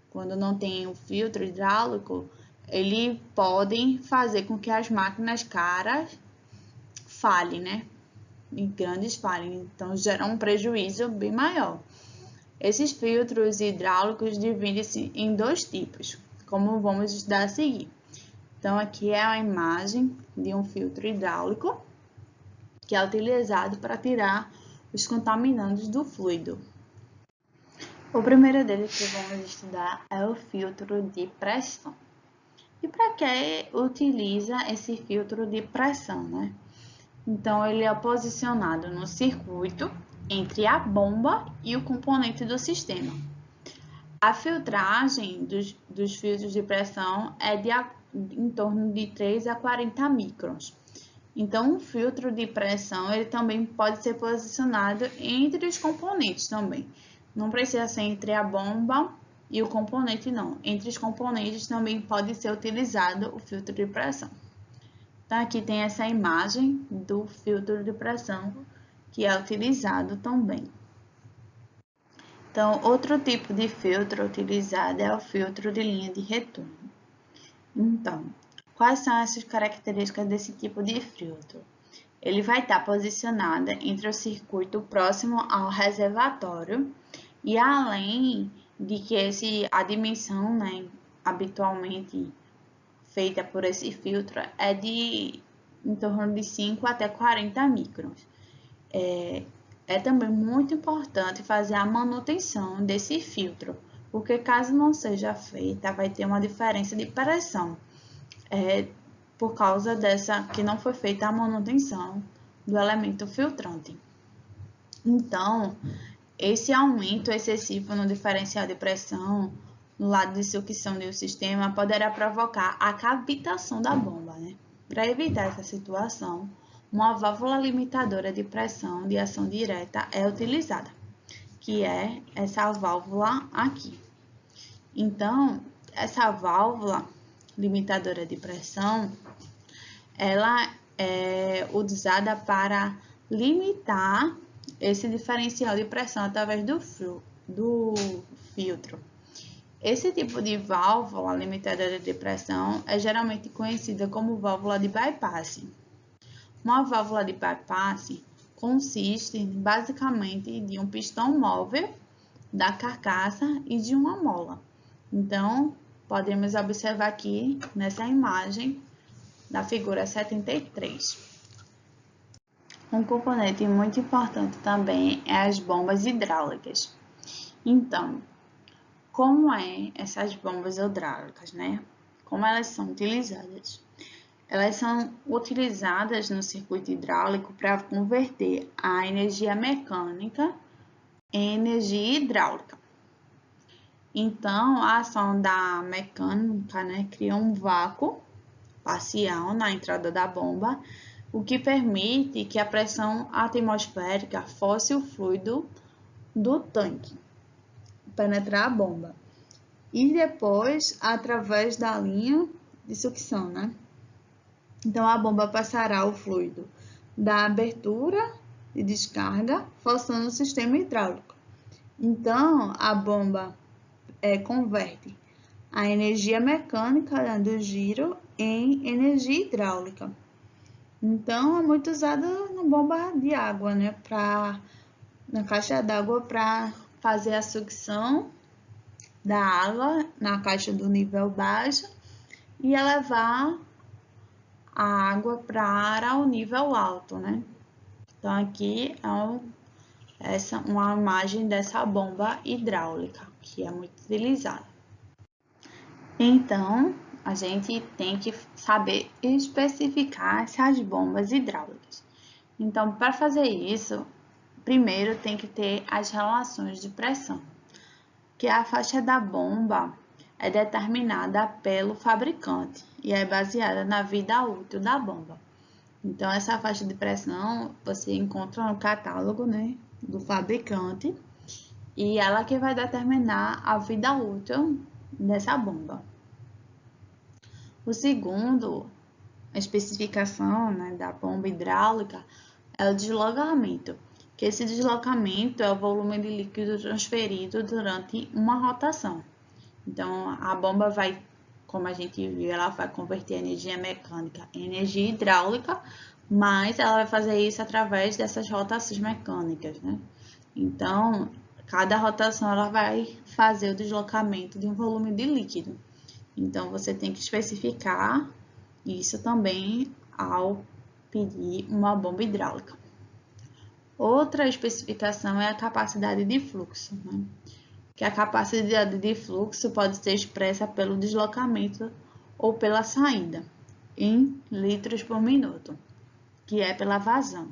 quando não tem o filtro hidráulico, ele podem fazer com que as máquinas caras falhem, né, em grandes falhas, então gera um prejuízo bem maior. Esses filtros hidráulicos dividem-se em dois tipos, como vamos estudar a seguir. Então, aqui é a imagem de um filtro hidráulico que é utilizado para tirar os contaminantes do fluido. O primeiro deles que vamos estudar é o filtro de pressão. E para que utiliza esse filtro de pressão, né? Então, ele é posicionado no circuito entre a bomba e o componente do sistema. A filtragem dos filtros de pressão é em torno de 3 a 40 microns. Então, o filtro de pressão ele também pode ser posicionado entre os componentes também. Não precisa ser entre a bomba e o componente, não. Entre os componentes também pode ser utilizado o filtro de pressão. Então, aqui tem essa imagem do filtro de pressão que é utilizado também. Então, outro tipo de filtro utilizado é o filtro de linha de retorno. Então, quais são essas características desse tipo de filtro? Ele vai estar posicionado entre o circuito próximo ao reservatório E além de que a dimensão, né, habitualmente feita por esse filtro é de em torno de 5 até 40 microns. É também muito importante fazer a manutenção desse filtro, porque caso não seja feita, vai ter uma diferença de pressão, por causa dessa que não foi feita a manutenção do elemento filtrante. Então, esse aumento excessivo no diferencial de pressão no lado de sucção do sistema poderá provocar a cavitação da bomba, né? Para evitar essa situação, uma válvula limitadora de pressão de ação direta é utilizada, que é essa válvula aqui. Então, essa válvula limitadora de pressão, ela é usada para limitar esse diferencial de pressão através do filtro. Esse tipo de válvula limitadora de pressão é geralmente conhecida como válvula de bypass. Uma válvula de bypass consiste basicamente de um pistão móvel, da carcaça e de uma mola. Então, podemos observar aqui nessa imagem da figura 73. Um componente muito importante também é as bombas hidráulicas. Então, como essas bombas hidráulicas, né? Como elas são utilizadas? Elas são utilizadas no circuito hidráulico para converter a energia mecânica em energia hidráulica. Então, a ação da mecânica, né, cria um vácuo parcial na entrada da bomba, o que permite que a pressão atmosférica force o fluido do tanque penetrar a bomba. E depois, através da linha de sucção, né? Então, a bomba passará o fluido da abertura de descarga, forçando o sistema hidráulico. Então, a bomba converte a energia mecânica, né, do giro em energia hidráulica. Então, é muito usada na bomba de água, né? Na caixa d'água para fazer a sucção da água na caixa do nível baixo e elevar a água para o nível alto, né? Então, aqui é uma imagem dessa bomba hidráulica, que é muito utilizada. Então, a gente tem que saber especificar essas bombas hidráulicas. Então, para fazer isso, primeiro tem que ter as relações de pressão, que a faixa da bomba é determinada pelo fabricante e é baseada na vida útil da bomba. Então, essa faixa de pressão você encontra no catálogo, né, do fabricante e ela que vai determinar a vida útil dessa bomba. O segundo, a especificação, né, da bomba hidráulica é o deslocamento, que esse deslocamento é o volume de líquido transferido durante uma rotação. Então, a bomba vai, como a gente viu, ela vai converter energia mecânica em energia hidráulica, mas ela vai fazer isso através dessas rotações mecânicas, né? Então, cada rotação ela vai fazer o deslocamento de um volume de líquido. Então, você tem que especificar isso também ao pedir uma bomba hidráulica. Outra especificação é a capacidade de fluxo, né? Que a capacidade de fluxo pode ser expressa pelo deslocamento ou pela saída, em litros por minuto, que é pela vazão.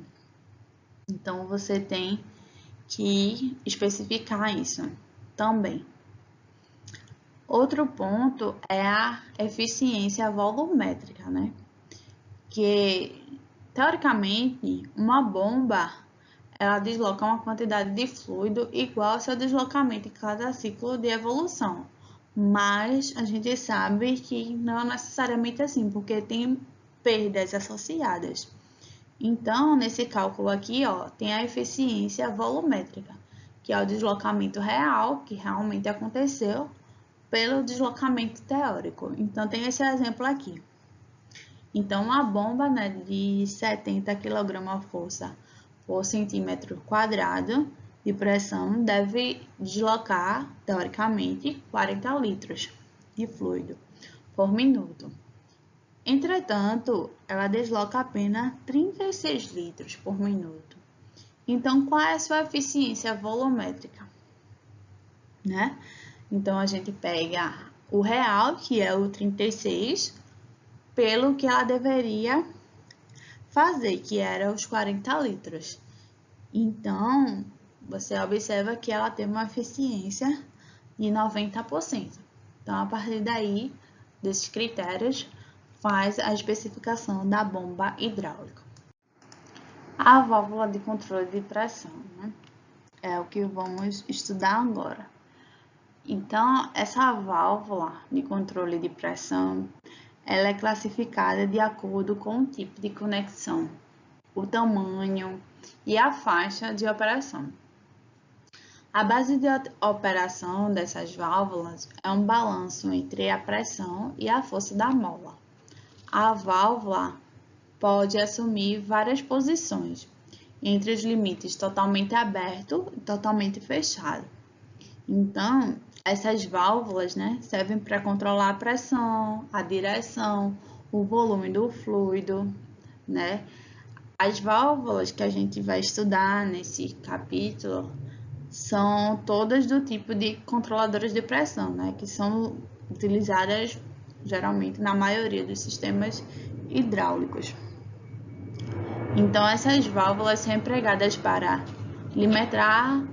Então, você tem que especificar isso também. Outro ponto é a eficiência volumétrica, né? Que, teoricamente, uma bomba ela desloca uma quantidade de fluido igual ao seu deslocamento em cada ciclo de evolução. Mas a gente sabe que não é necessariamente assim, porque tem perdas associadas. Então, nesse cálculo aqui, ó, tem a eficiência volumétrica, que é o deslocamento real, que realmente aconteceu, pelo deslocamento teórico. Então, tem esse exemplo aqui. Então, uma bomba, né, de 70 kg força por centímetro quadrado de pressão deve deslocar, teoricamente, 40 litros de fluido por minuto. Entretanto, ela desloca apenas 36 litros por minuto. Então, qual é a sua eficiência volumétrica? Né? Então, a gente pega o real, que é o 36, pelo que ela deveria fazer, que era os 40 litros. Então, você observa que ela tem uma eficiência de 90%. Então, a partir daí, desses critérios, faz a especificação da bomba hidráulica. A válvula de controle de pressão, né? É o que vamos estudar agora. Então, essa válvula de controle de pressão, ela é classificada de acordo com o tipo de conexão, o tamanho e a faixa de operação. A base de operação dessas válvulas é um balanço entre a pressão e a força da mola. A válvula pode assumir várias posições, entre os limites totalmente aberto e totalmente fechado. Então, essas válvulas, né, servem para controlar a pressão, a direção, o volume do fluido, né? As válvulas que a gente vai estudar nesse capítulo são todas do tipo de controladoras de pressão, né, que são utilizadas geralmente na maioria dos sistemas hidráulicos. Então, essas válvulas são empregadas para limitar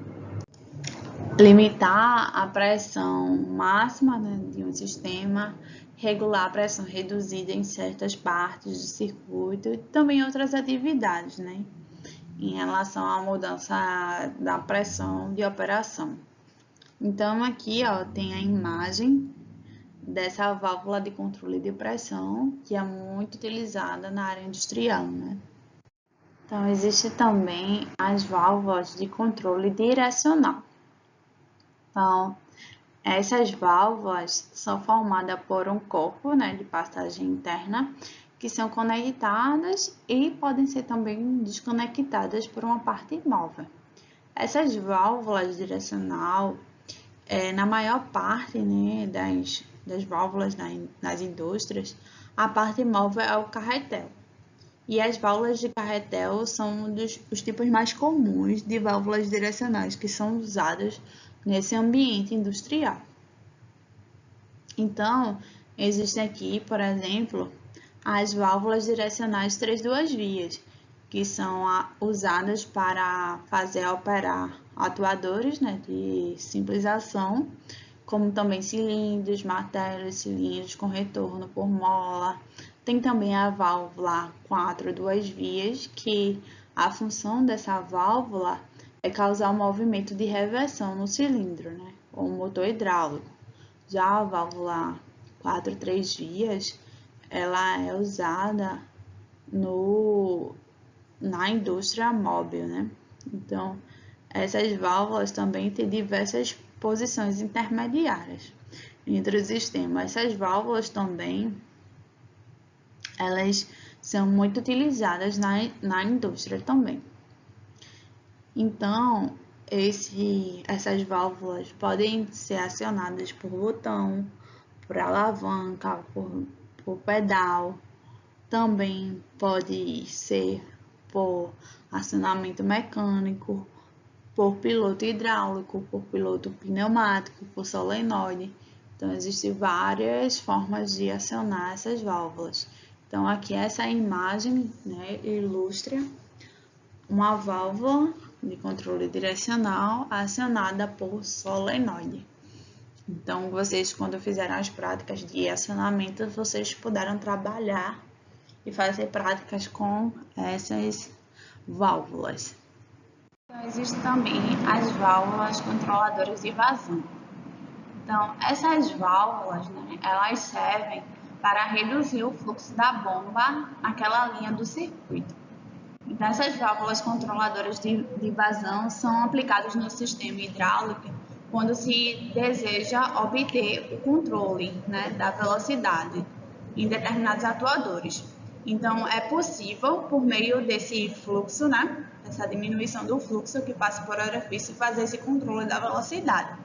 a pressão máxima, né, de um sistema, regular a pressão reduzida em certas partes do circuito e também outras atividades, né, em relação à mudança da pressão de operação. Então, aqui ó, tem a imagem dessa válvula de controle de pressão, que é muito utilizada na área industrial, né? Então, existe também as válvulas de controle direcional. Então, essas válvulas são formadas por um corpo, né, de passagem interna, que são conectadas e podem ser também desconectadas por uma parte móvel. Essas válvulas direcional, na maior parte, né, das válvulas nas indústrias, a parte móvel é o carretel. E as válvulas de carretel são os tipos mais comuns de válvulas direcionais que são usadas nesse ambiente industrial. Então, existem aqui, por exemplo, as válvulas direcionais 3-2 vias, que são usadas para fazer operar atuadores, né, de simples ação, como também cilindros, martelos, cilindros com retorno por mola. Tem também a válvula 4-2 vias, que a função dessa válvula é causar um movimento de reversão no cilindro, né, ou um motor hidráulico. Já a válvula 4-3 vias, ela é usada na indústria móvel, né? Então, essas válvulas também têm diversas posições intermediárias entre os sistemas. Essas válvulas também, elas são muito utilizadas na indústria também. Então, essas válvulas podem ser acionadas por botão, por alavanca, por pedal. Também pode ser por acionamento mecânico, por piloto hidráulico, por piloto pneumático, por solenoide. Então, existem várias formas de acionar essas válvulas. Então, aqui essa imagem, né, ilustra uma válvula de controle direcional acionada por solenoide. Então, vocês, quando fizeram as práticas de acionamento, vocês puderam trabalhar e fazer práticas com essas válvulas. Então, existem também as válvulas controladoras de vazão. Então, essas válvulas, né, elas servem para reduzir o fluxo da bomba naquela linha do circuito. Então, essas válvulas controladoras de vazão são aplicadas no sistema hidráulico quando se deseja obter o controle, né, da velocidade em determinados atuadores. Então, é possível, por meio desse fluxo, né, essa diminuição do fluxo que passa por orifício e fazer esse controle da velocidade.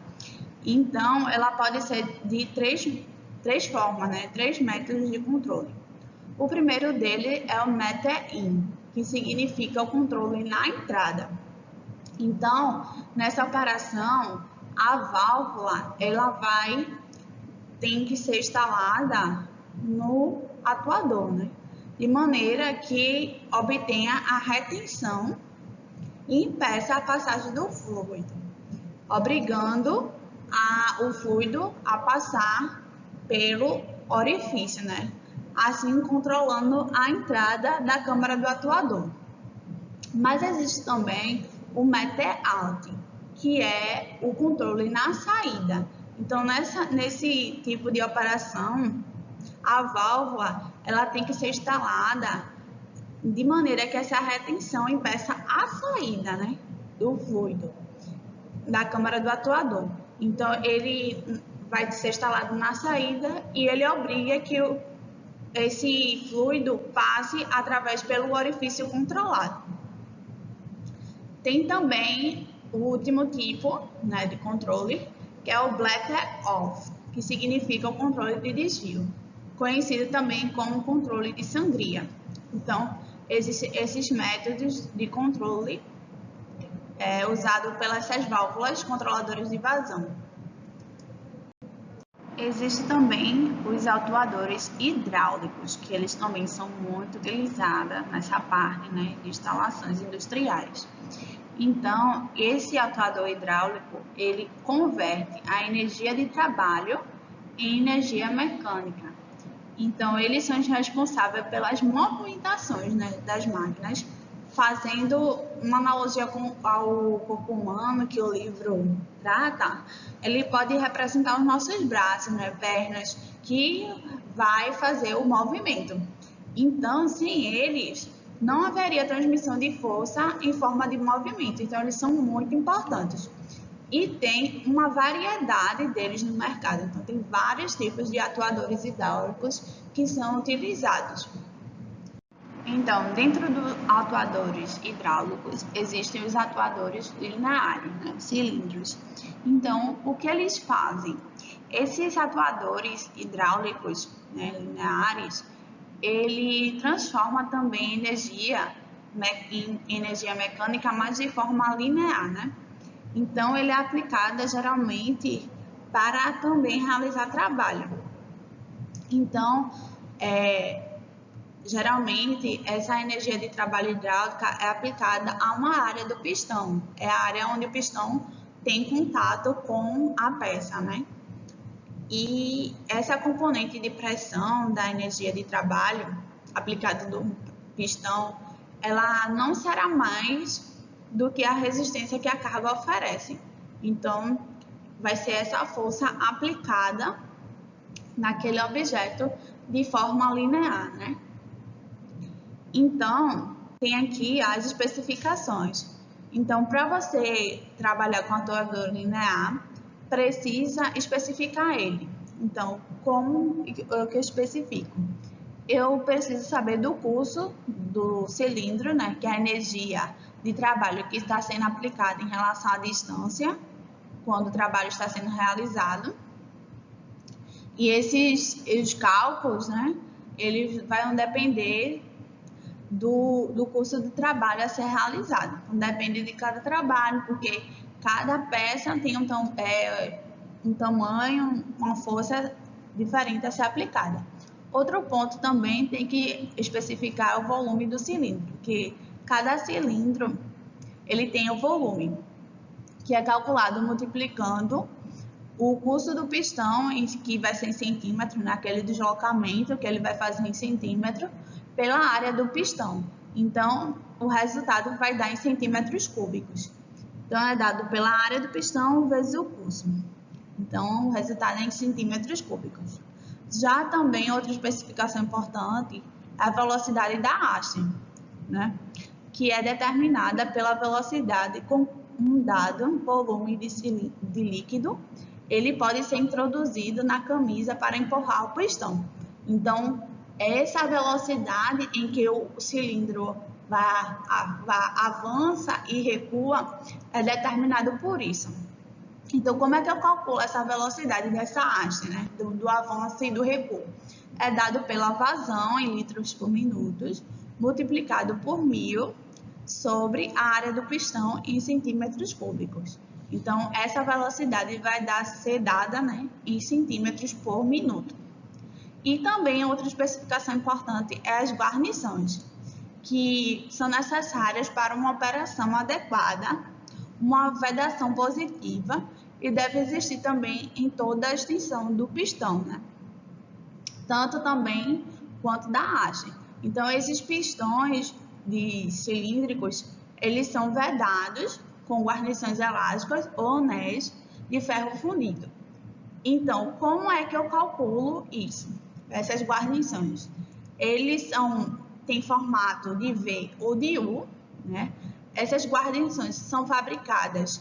Então, ela pode ser de três formas, né? 3 métodos de controle. O primeiro dele é o Meter-In, que significa o controle na entrada. Então, nessa operação, a válvula tem que ser instalada no atuador, né? De maneira que obtenha a retenção e impeça a passagem do fluido, obrigando o fluido a passar pelo orifício, né? Assim controlando a entrada da câmara do atuador. Mas existe também o Meter-Out, que é o controle na saída. Então, nesse tipo de operação, a válvula ela tem que ser instalada de maneira que essa retenção impeça a saída, né, do fluido da câmara do atuador. Então, ele vai ser instalado na saída e ele obriga que esse fluido passe através pelo orifício controlado. Tem também o último tipo, né, de controle, que é o Bladder-Off, que significa o controle de desvio, conhecido também como controle de sangria. Então, existem esses métodos de controle usados pelas válvulas controladoras de vazão. Existem também os autuadores hidráulicos, que eles também são muito utilizados nessa parte, né, de instalações industriais. Então, esse atuador hidráulico, ele converte a energia de trabalho em energia mecânica. Então, eles são os responsáveis pelas movimentações, né, das máquinas, fazendo uma analogia ao corpo humano que o livro trata. Ele pode representar os nossos braços, né, pernas, que vai fazer o movimento. Então, sem eles, não haveria transmissão de força em forma de movimento. Então, eles são muito importantes. E tem uma variedade deles no mercado. Então, tem vários tipos de atuadores hidráulicos que são utilizados. Então, dentro dos atuadores hidráulicos, existem os atuadores lineares, né, cilindros. Então, o que eles fazem? Esses atuadores hidráulicos, né, lineares, ele transforma também energia em energia mecânica, mas de forma linear, né? Então, ele é aplicado geralmente para também realizar trabalho. Então, geralmente, essa energia de trabalho hidráulica é aplicada a uma área do pistão. É a área onde o pistão tem contato com a peça, né? E essa componente de pressão da energia de trabalho aplicada no pistão, ela não será mais do que a resistência que a carga oferece. Então, vai ser essa força aplicada naquele objeto de forma linear, né? Então, tem aqui as especificações. Então, para você trabalhar com atuador linear, precisa especificar ele. Então, como que eu especifico? Eu preciso saber do curso do cilindro, né, que é a energia de trabalho que está sendo aplicada em relação à distância, quando o trabalho está sendo realizado. E os cálculos, né, eles vão depender do curso de trabalho a ser realizado. Então, depende de cada trabalho, porque cada peça tem um tamanho, uma força diferente a ser aplicada. Outro ponto também tem que especificar o volume do cilindro, que cada cilindro ele tem o volume, que é calculado multiplicando o curso do pistão, que vai ser em centímetro, naquele deslocamento que ele vai fazer em centímetro, pela área do pistão. Então, o resultado vai dar em centímetros cúbicos. Então, é dado pela área do pistão vezes o curso. Então, o resultado é em centímetros cúbicos. Já também, outra especificação importante é a velocidade da haste, né? Que é determinada pela velocidade com um dado volume de líquido. Ele pode ser introduzido na camisa para empurrar o pistão. Então, essa velocidade em que o cilindro avança e recua é determinado por isso. Então, como é que eu calculo essa velocidade dessa haste, né? Do avanço e do recuo? É dado pela vazão em litros por minuto, multiplicado por 1000 sobre a área do pistão em centímetros cúbicos. Então, essa velocidade vai ser dada, né, em centímetros por minuto. E também outra especificação importante é as guarnições, que são necessárias para uma operação adequada, uma vedação positiva e deve existir também em toda a extensão do pistão, né? Tanto também quanto da haste. Então, esses pistões cilíndricos, eles são vedados com guarnições elásticas ou anéis de ferro fundido. Então, como é que eu calculo isso? Essas guarnições, eles têm formato de V ou de U, né? Essas guarnições são fabricadas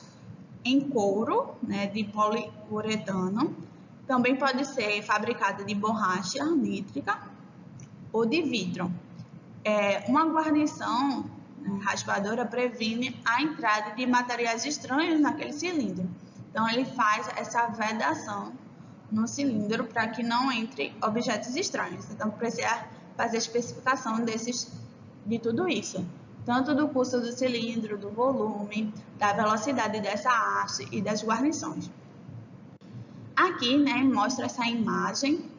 em couro, né, de poliuretano. Também pode ser fabricada de borracha nítrica ou de vidro. Uma guarnição, né, raspadora previne a entrada de materiais estranhos naquele cilindro. Então, ele faz essa vedação no cilindro para que não entre objetos estranhos. Então, precisa fazer a especificação de tudo isso, tanto do custo do cilindro, do volume, da velocidade dessa haste e das guarnições. Aqui, né, mostra essa imagem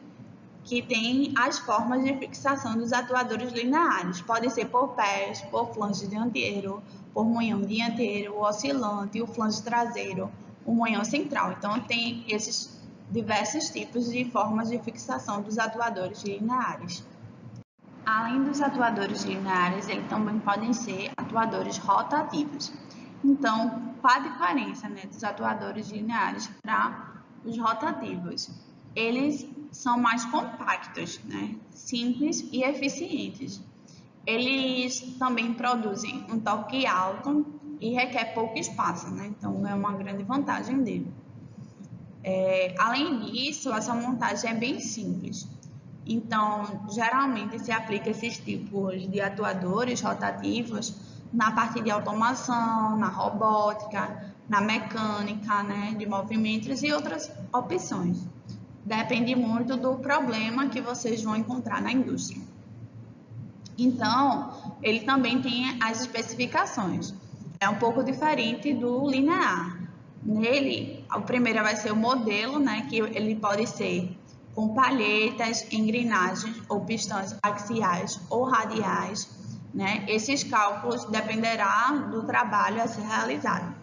que tem as formas de fixação dos atuadores lineares. Pode ser por pés, por flange dianteiro, por moinhão dianteiro, o oscilante, o flange traseiro, o moinhão central. Então, tem esses diversos tipos de formas de fixação dos atuadores lineares. Além dos atuadores lineares, eles também podem ser atuadores rotativos. Então, qual a diferença, né, dos atuadores lineares para os rotativos? Eles são mais compactos, né, simples e eficientes. Eles também produzem um torque alto e requer pouco espaço, né? Então é uma grande vantagem dele. Além disso, essa montagem é bem simples. Então, geralmente se aplica esses tipos de atuadores rotativos na parte de automação, na robótica, na mecânica, né, de movimentos e outras opções. Depende muito do problema que vocês vão encontrar na indústria. Então, ele também tem as especificações. É um pouco diferente do linear. Nele, a primeira vai ser o modelo, né, que ele pode ser com palhetas, engrenagens ou pistões axiais ou radiais, né? Esses cálculos dependerá do trabalho a ser realizado.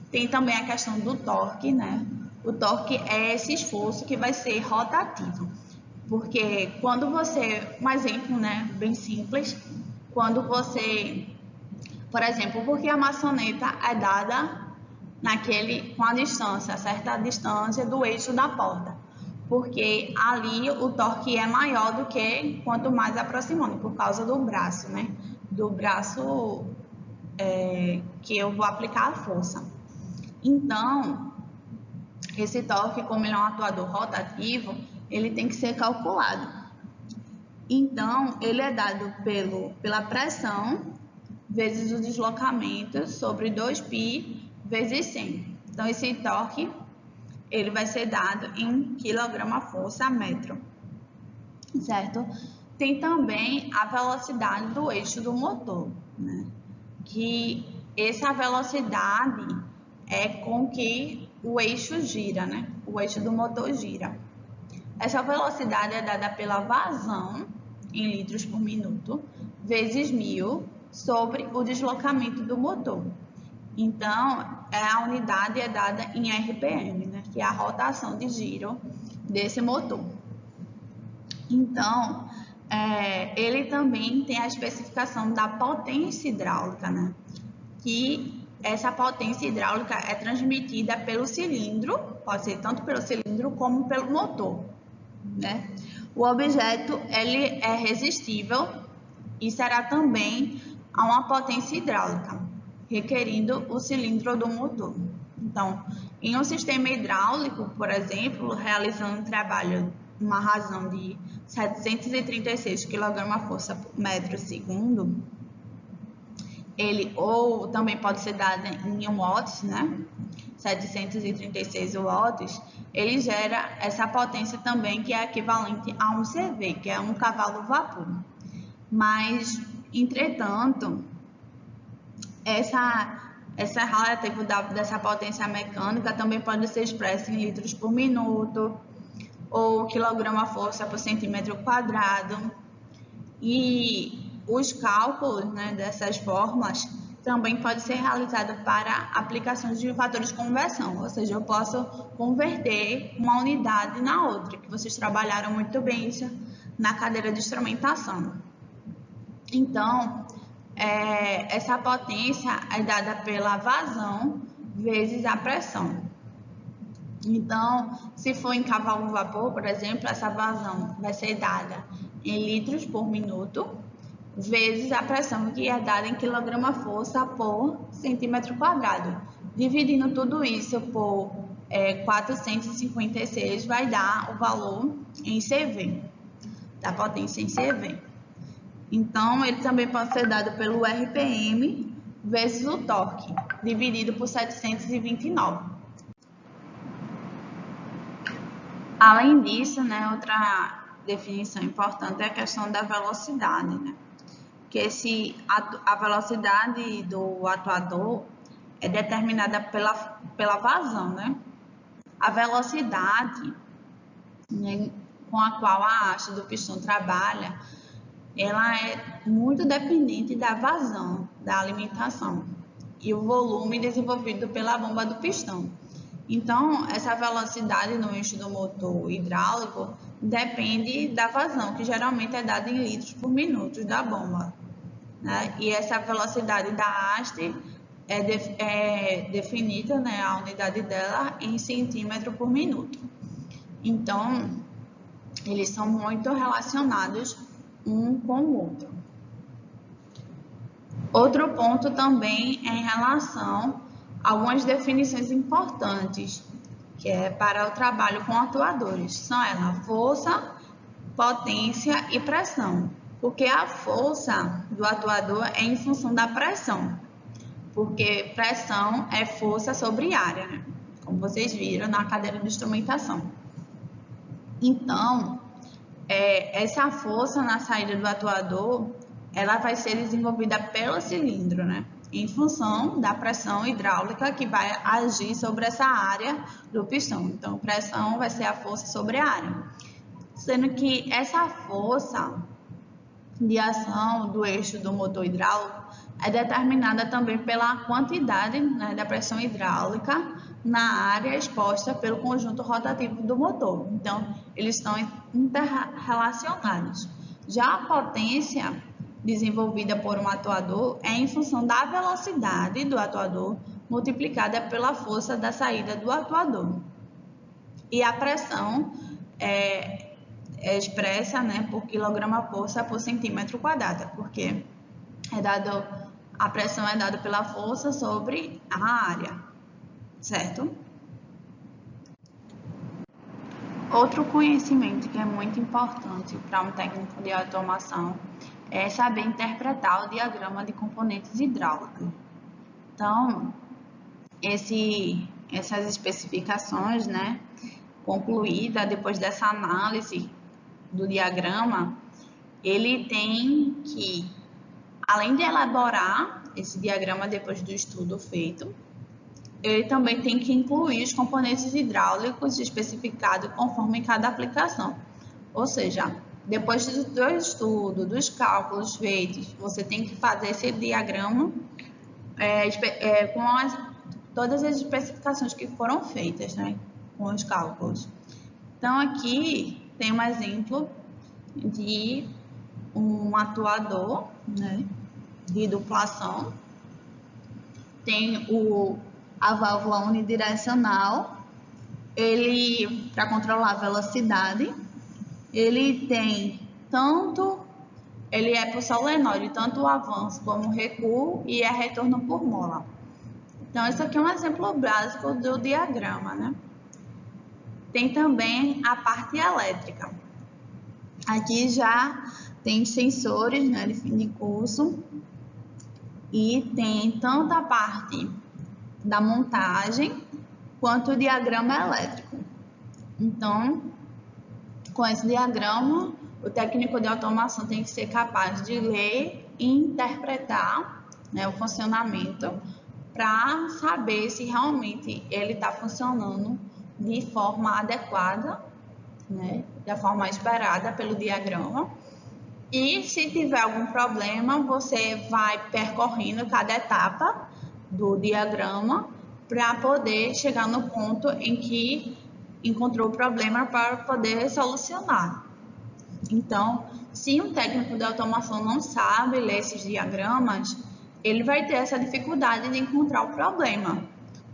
Tem também a questão do torque, né? O torque é esse esforço que vai ser rotativo, porque quando você, um exemplo, né, bem simples, quando você, por exemplo, porque a maçaneta é dada com a distância, certa distância do eixo da porta, porque ali o torque é maior do que quanto mais aproximando, por causa do braço, né, do braço que eu vou aplicar a força. Então, esse torque, como ele é um atuador rotativo, ele tem que ser calculado. Então, ele é dado pela pressão vezes o deslocamento sobre 2π vezes 100. Então, esse torque, ele vai ser dado em quilograma-força-metro, certo? Tem também a velocidade do eixo do motor, né? Que essa velocidade é com que o eixo gira, né? O eixo do motor gira. Essa velocidade é dada pela vazão em litros por minuto vezes 1000 sobre o deslocamento do motor. Então, a unidade é dada em RPM, né? Que é a rotação de giro desse motor. Então, ele também tem a especificação da potência hidráulica, né? Que essa potência hidráulica é transmitida pelo cilindro, pode ser tanto pelo cilindro como pelo motor, né? O objeto ele é resistível e será também a uma potência hidráulica, requerindo o cilindro do motor. Então, em um sistema hidráulico, por exemplo, realizando um trabalho uma razão de 736 kg/metro segundo, ele ou também pode ser dado em watts, né? 736 watts, ele gera essa potência também que é equivalente a um CV, que é um cavalo vapor. Mas, entretanto, essa relativa dessa potência mecânica também pode ser expressa em litros por minuto ou quilograma-força por centímetro quadrado. E os cálculos, né, dessas fórmulas também podem ser realizados para aplicações de fatores de conversão, ou seja, eu posso converter uma unidade na outra, que vocês trabalharam muito bem isso na cadeira de instrumentação. Então, essa potência é dada pela vazão vezes a pressão. Então, se for em cavalo vapor, por exemplo, essa vazão vai ser dada em litros por minuto, vezes a pressão que é dada em quilograma-força por centímetro quadrado. Dividindo tudo isso por 456 vai dar o valor em CV, da potência em CV. Então, ele também pode ser dado pelo RPM vezes o torque, dividido por 729. Além disso, né, outra definição importante é a questão da velocidade, né? Que a velocidade do atuador é determinada pela vazão, né? A velocidade, né, com a qual a haste do pistão trabalha, ela é muito dependente da vazão, da alimentação e o volume desenvolvido pela bomba do pistão. Então, essa velocidade no eixo do motor hidráulico depende da vazão, que geralmente é dada em litros por minuto da bomba, né? E essa velocidade da haste é definida, né, a unidade dela em centímetro por minuto. Então, eles são muito relacionados um com o outro. Outro ponto também é em relação a algumas definições importantes, que é para o trabalho com atuadores. São elas força, potência e pressão. Porque a força do atuador é em função da pressão. Porque pressão é força sobre área, né? Como vocês viram na cadeira de instrumentação. Então, essa força na saída do atuador, ela vai ser desenvolvida pelo cilindro, né? Em função da pressão hidráulica que vai agir sobre essa área do pistão. Então, pressão vai ser a força sobre a área. Sendo que essa força de ação do eixo do motor hidráulico é determinada também pela quantidade, né, da pressão hidráulica na área exposta pelo conjunto rotativo do motor. Então, eles estão interrelacionados. Já a potência desenvolvida por um atuador é em função da velocidade do atuador multiplicada pela força da saída do atuador. E a pressão é expressa, né, por quilograma-força por centímetro quadrado, porque a pressão é dada pela força sobre a área, certo? Outro conhecimento que é muito importante para um técnico de automação é saber interpretar o diagrama de componentes hidráulicos. Então, essas especificações, né, concluída depois dessa análise do diagrama, ele tem que, além de elaborar esse diagrama depois do estudo feito, ele também tem que incluir os componentes hidráulicos especificados conforme cada aplicação. Ou seja, depois do estudo, dos cálculos feitos, você tem que fazer esse diagrama com todas as especificações que foram feitas, né, com os cálculos. Então, aqui tem um exemplo de um atuador, né, de duplação. Tem a válvula unidirecional, ele para controlar a velocidade. Ele é por solenoide, tanto o avanço como o recuo, e é retorno por mola. Então, isso aqui é um exemplo básico do diagrama, né? Tem também a parte elétrica. Aqui já tem sensores, né, de fim de curso, e tem tanto a parte da montagem quanto o diagrama elétrico. Então, com esse diagrama, o técnico de automação tem que ser capaz de ler e interpretar, né, o funcionamento para saber se realmente ele está funcionando de forma adequada, né, da forma esperada pelo diagrama. E se tiver algum problema, você vai percorrendo cada etapa do diagrama para poder chegar no ponto em que encontrou o problema para poder solucionar. Então, se um técnico de automação não sabe ler esses diagramas, ele vai ter essa dificuldade de encontrar o problema,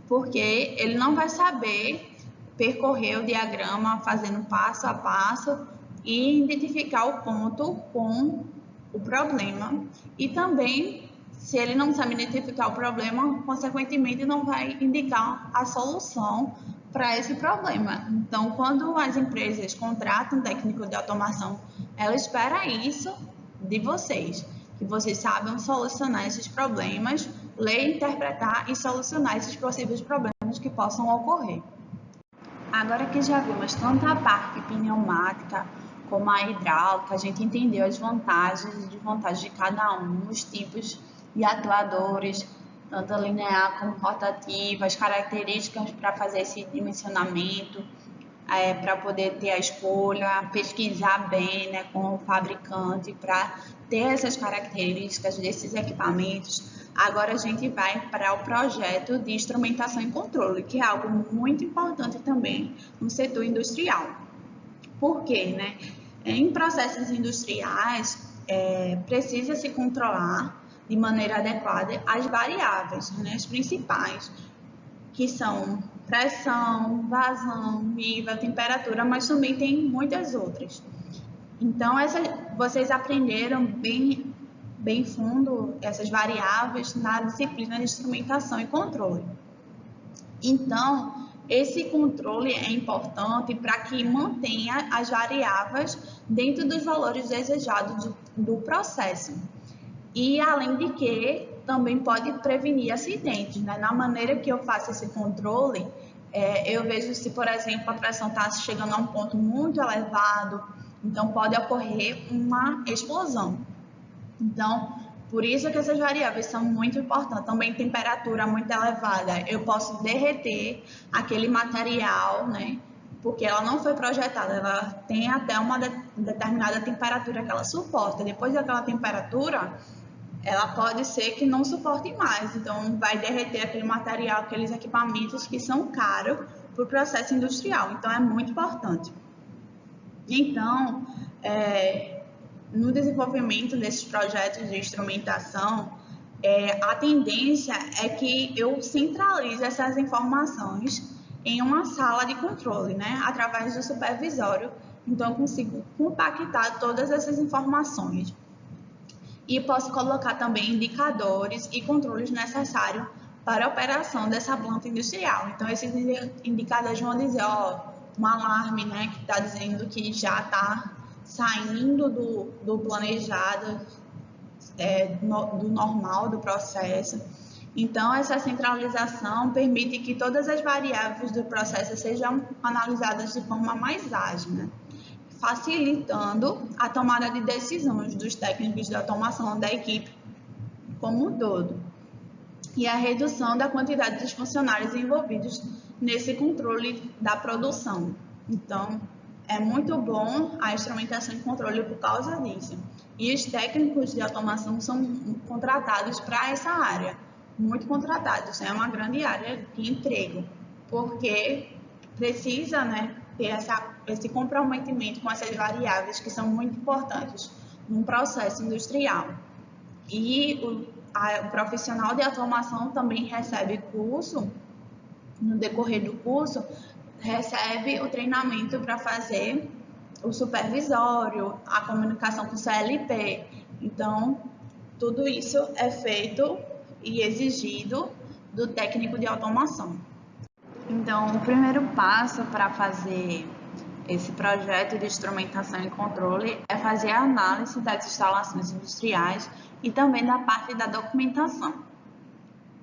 porque ele não vai saber percorrer o diagrama fazendo passo a passo e identificar o ponto com o problema. E também, se ele não sabe identificar o problema, consequentemente não vai indicar a solução para esse problema. Então, quando as empresas contratam um técnico de automação, ela espera isso de vocês, que vocês saibam solucionar esses problemas, ler, interpretar e solucionar esses possíveis problemas que possam ocorrer. Agora que já vimos tanto a parte pneumática como a hidráulica, a gente entendeu as vantagens e desvantagens de cada um, os tipos de atuadores, tanto linear como rotativa, as características para fazer esse dimensionamento, para poder ter a escolha, pesquisar bem, né, com o fabricante para ter essas características desses equipamentos. Agora a gente vai para o projeto de instrumentação e controle, que é algo muito importante também no setor industrial. Por quê, né? Em processos industriais, precisa se controlar de maneira adequada as variáveis, né, as principais, que são pressão, vazão, nível, temperatura, mas também tem muitas outras. Então, vocês aprenderam bem fundo essas variáveis na disciplina de instrumentação e controle. Então, esse controle é importante para que mantenha as variáveis dentro dos valores desejados do processo. E, além de que, também pode prevenir acidentes, né? Na maneira que eu faço esse controle, eu vejo se, por exemplo, a pressão está chegando a um ponto muito elevado, então pode ocorrer uma explosão. Então, por isso que essas variáveis são muito importantes. Também temperatura muito elevada, eu posso derreter aquele material, né? Porque ela não foi projetada, ela tem até uma determinada temperatura que ela suporta. Depois daquela temperatura, ela pode ser que não suporte mais, então vai derreter aquele material, aqueles equipamentos que são caros para o processo industrial, então é muito importante. Então, no desenvolvimento desses projetos de instrumentação, a tendência é que eu centralize essas informações em uma sala de controle, né, através do supervisório, então eu consigo compactar todas essas informações. E posso colocar também indicadores e controles necessários para a operação dessa planta industrial. Então, esses indicadores vão dizer, um alarme, né, que está dizendo que já está saindo do planejado, do normal do processo. Então, essa centralização permite que todas as variáveis do processo sejam analisadas de forma mais ágil, né? Facilitando a tomada de decisões dos técnicos de automação da equipe como um todo e a redução da quantidade dos funcionários envolvidos nesse controle da produção. Então, é muito bom a instrumentação e controle por causa disso. E os técnicos de automação são contratados para essa área, muito contratados, é uma grande área de emprego, porque precisa, né, ter esse comprometimento com essas variáveis que são muito importantes num processo industrial. E o profissional de automação também recebe curso, no decorrer do curso, recebe o treinamento para fazer o supervisório, a comunicação com o CLP. Então, tudo isso é feito e exigido do técnico de automação. Então, o primeiro passo para fazer Esse projeto de instrumentação e controle é fazer a análise das instalações industriais e também da parte da documentação.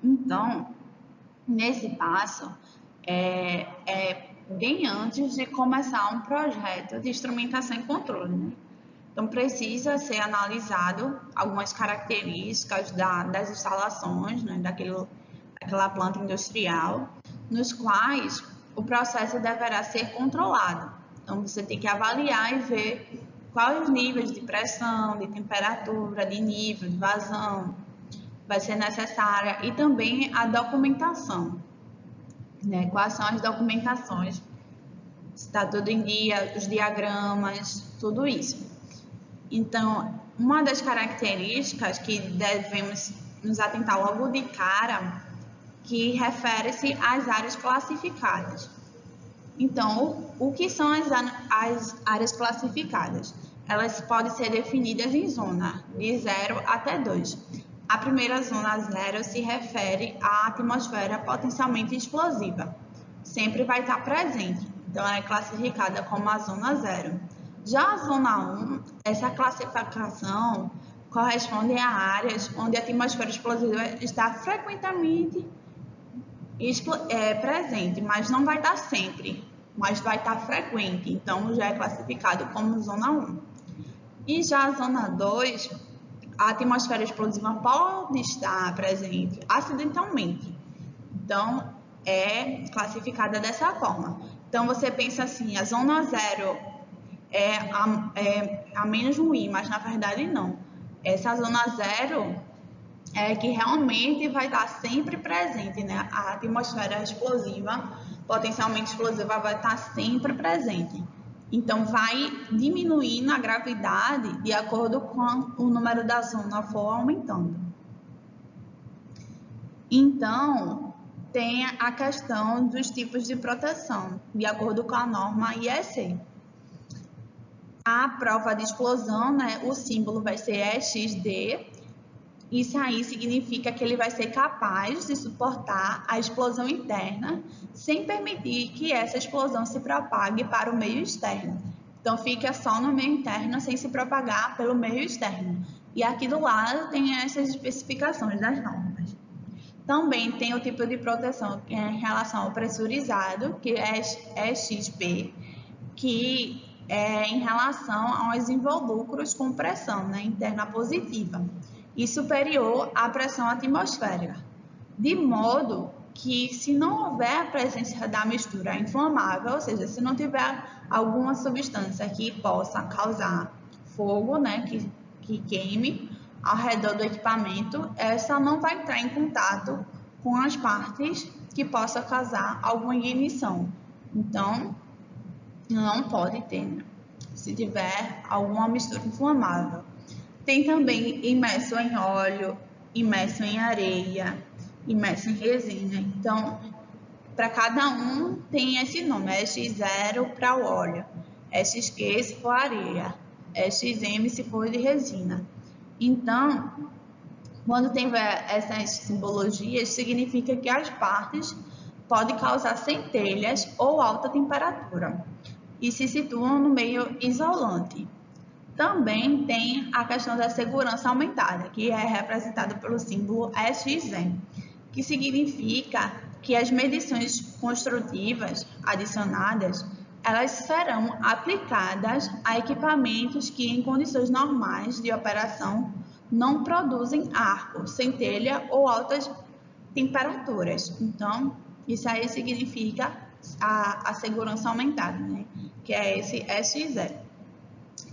Então, nesse passo, bem antes de começar um projeto de instrumentação e controle, né? Então, precisa ser analisado algumas características das instalações, né, daquela planta industrial, nos quais o processo deverá ser controlado. Então, você tem que avaliar e ver quais os níveis de pressão, de temperatura, de nível, de vazão vai ser necessária e também a documentação, né? Quais são as documentações, se está tudo em dia, os diagramas, tudo isso. Então, uma das características que devemos nos atentar logo de cara, que refere-se às áreas classificadas. Então, o que são as áreas classificadas? Elas podem ser definidas em zona, de 0 até 2. A primeira zona 0 se refere à atmosfera potencialmente explosiva. Sempre vai estar presente, então ela é classificada como a zona 0. Já a zona 1, essa classificação corresponde a áreas onde a atmosfera explosiva está frequentemente presente, mas não vai estar sempre, mas vai estar frequente, então já é classificado como zona 1. E já a zona 2, a atmosfera explosiva pode estar presente acidentalmente, então é classificada dessa forma. Então você pensa assim, a zona 0 é a menos ruim, mas na verdade não. Essa zona 0 é que realmente vai estar sempre presente, né? A atmosfera explosiva, potencialmente explosiva, vai estar sempre presente. Então, vai diminuindo a gravidade de acordo com o número da zona for aumentando. Então, tem a questão dos tipos de proteção, de acordo com a norma IEC. A prova de explosão, né, o símbolo vai ser EXD. Isso aí significa que ele vai ser capaz de suportar a explosão interna sem permitir que essa explosão se propague para o meio externo. Então, fica só no meio interno sem se propagar pelo meio externo. E aqui do lado tem essas especificações das normas. Também tem o tipo de proteção que é em relação ao pressurizado, que é XP, que é em relação aos invólucros com pressão, né, interna positiva e superior à pressão atmosférica, de modo que, se não houver a presença da mistura inflamável, ou seja, se não tiver alguma substância que possa causar fogo, né, que queime ao redor do equipamento, essa não vai entrar em contato com as partes que possa causar alguma ignição. Então, não pode ter, né, se tiver alguma mistura inflamável. Tem também imerso em óleo, imerso em areia, imerso em resina. Então, para cada um tem esse nome, é X0 para o óleo, é XQ se for areia, é XM se for de resina. Então, quando tem essas simbologias, significa que as partes podem causar centelhas ou alta temperatura e se situam no meio isolante. Também tem a questão da segurança aumentada, que é representada pelo símbolo SXM, que significa que as medições construtivas adicionadas, elas serão aplicadas a equipamentos que em condições normais de operação não produzem arco, centelha ou altas temperaturas. Então, isso aí significa a segurança aumentada, né? Que é esse SXM.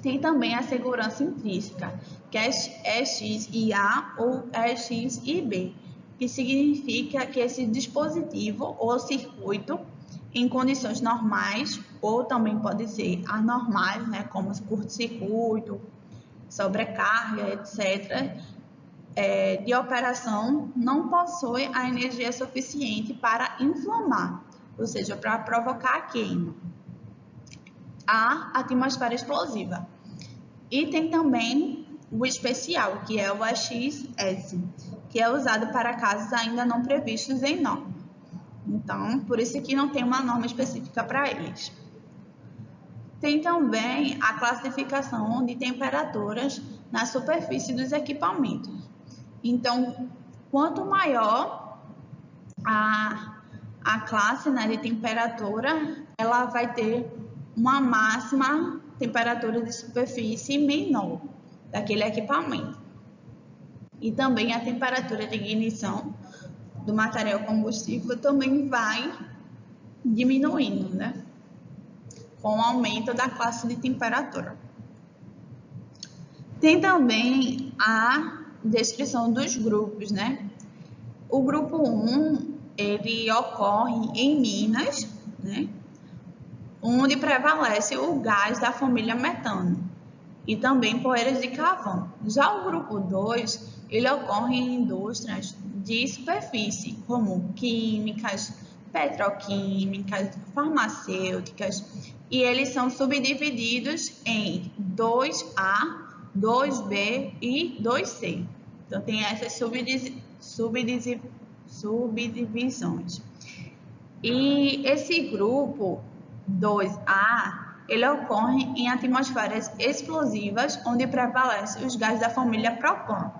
Tem também a segurança intrínseca, que é XIA ou XIB, que significa que esse dispositivo ou circuito, em condições normais, ou também pode ser anormais, né, como curto-circuito, sobrecarga, etc., de operação, não possui a energia suficiente para inflamar, ou seja, para provocar a queima. A atmosfera explosiva. E tem também o especial, que é o AXS, que é usado para casos ainda não previstos em norma. Então, por isso que não tem uma norma específica para eles. Tem também a classificação de temperaturas na superfície dos equipamentos. Então, quanto maior a classe, né, de temperatura, ela vai ter uma máxima temperatura de superfície menor daquele equipamento. E também a temperatura de ignição do material combustível também vai diminuindo, né, com o aumento da classe de temperatura. Tem também a descrição dos grupos, né? O grupo 1, ele ocorre em Minas, né? Onde prevalece o gás da família metano e também poeiras de carvão. Já o grupo 2, ele ocorre em indústrias de superfície, como químicas, petroquímicas, farmacêuticas, e eles são subdivididos em 2A, 2B e 2C. Então, tem essas subdivisões. E esse grupo 2A, ele ocorre em atmosferas explosivas, onde prevalecem os gases da família Propan.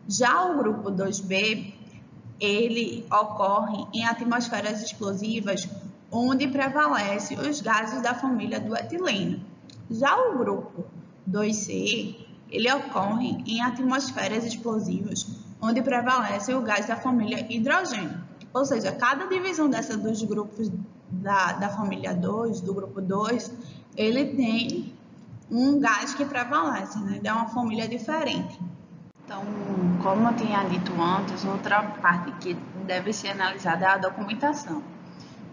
Já o grupo 2B, ele ocorre em atmosferas explosivas, onde prevalecem os gases da família do etileno. Já o grupo 2C, ele ocorre em atmosferas explosivas, onde prevalece o gás da família hidrogênio. Ou seja, cada divisão dessa dos grupos da família 2, do grupo 2, ele tem um gás que prevalece, né? É uma família diferente. Então, como eu tinha dito antes, outra parte que deve ser analisada é a documentação.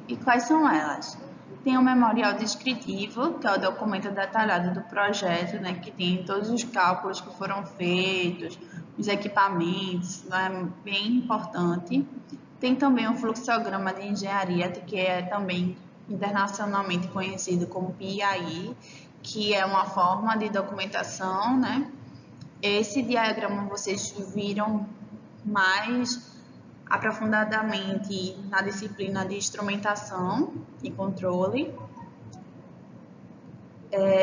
E quais são elas? Tem o memorial descritivo, que é o documento detalhado do projeto, né, que tem todos os cálculos que foram feitos, os equipamentos, é bem importante. Tem também o fluxograma de engenharia, que é também internacionalmente conhecido como PII, que é uma forma de documentação, né? Esse diagrama vocês viram mais aprofundadamente na disciplina de instrumentação e controle.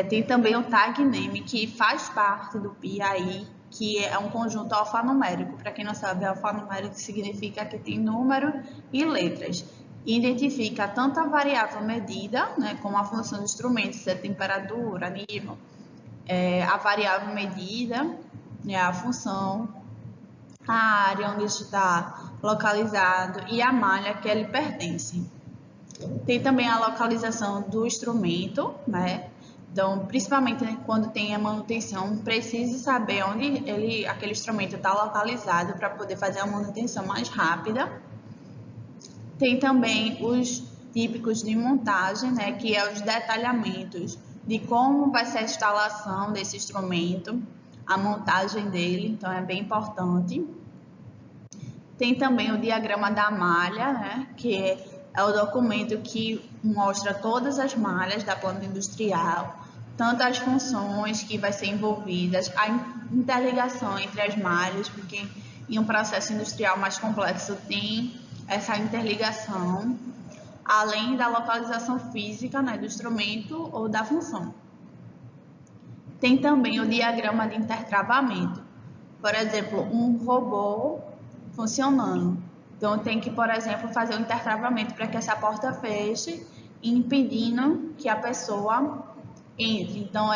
Tem também o tag name, que faz parte do PII, que é um conjunto alfanumérico. Para quem não sabe, alfanumérico significa que tem número e letras. Identifica tanto a variável medida, né, como a função do instrumento, se é temperatura, nível, a variável medida, né, a função, a área onde está localizado e a malha que ele pertence. Tem também a localização do instrumento, né? Então, principalmente quando tem a manutenção, precisa saber onde aquele instrumento está localizado para poder fazer a manutenção mais rápida. Tem também os típicos de montagem, né? Que é os detalhamentos de como vai ser a instalação desse instrumento, a montagem dele, então é bem importante. Tem também o diagrama da malha, né, que é o documento que mostra todas as malhas da planta industrial, tanto as funções que vai ser envolvidas, a interligação entre as malhas, porque em um processo industrial mais complexo tem essa interligação, além da localização física, né, do instrumento ou da função. Tem também o diagrama de intertravamento. Por exemplo, um robô funcionando. Então, tem que, por exemplo, fazer um intertravamento para que essa porta feche, impedindo que a pessoa entre. Então,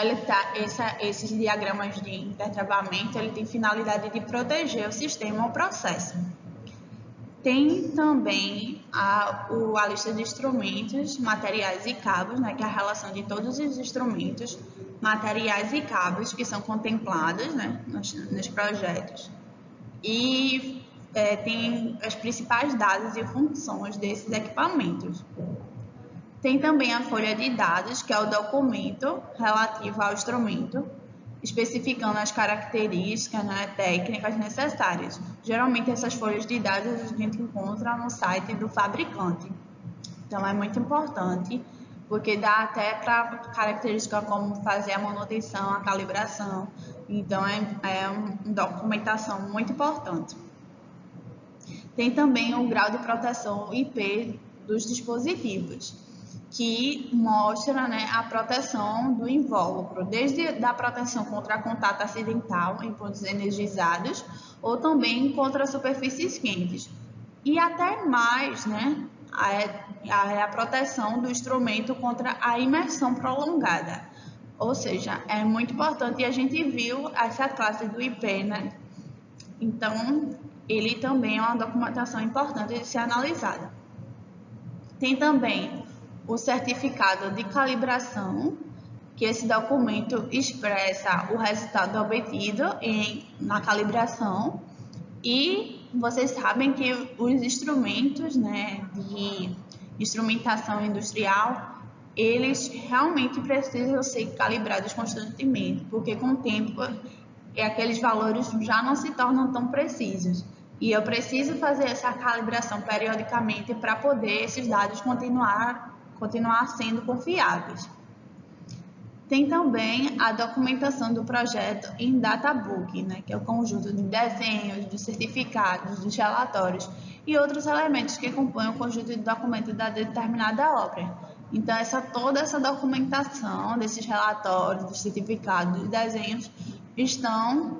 esses diagramas de intertravamento, ele tem finalidade de proteger o sistema ou processo. Tem também a lista de instrumentos, materiais e cabos, né, que é a relação de todos os instrumentos, materiais e cabos que são contemplados, né, nos projetos. E tem as principais dados e funções desses equipamentos. Tem também a folha de dados, que é o documento relativo ao instrumento, especificando as características, né, técnicas necessárias. Geralmente essas folhas de dados a gente encontra no site do fabricante. Então é muito importante, porque dá até para características como fazer a manutenção, a calibração. Então é uma documentação muito importante. Tem também o grau de proteção IP dos dispositivos. que mostra, né, a proteção do invólucro, desde a proteção contra contato acidental em pontos energizados ou também contra superfícies quentes. E até mais, né, a proteção do instrumento contra a imersão prolongada. Ou seja, é muito importante, e a gente viu essa classe do IP, né? Então, ele também é uma documentação importante de ser analisada. Tem também o certificado de calibração, que esse documento expressa o resultado obtido na calibração, e vocês sabem que os instrumentos, né, de instrumentação industrial, eles realmente precisam ser calibrados constantemente, porque com o tempo aqueles valores já não se tornam tão precisos. E eu preciso fazer essa calibração periodicamente para poder esses dados continuar sendo confiáveis. Tem também a documentação do projeto em Databook, né, que é o conjunto de desenhos, de certificados, de relatórios e outros elementos que compõem o conjunto de documentos da determinada obra. Então, toda essa documentação desses relatórios, dos certificados, dos desenhos, estão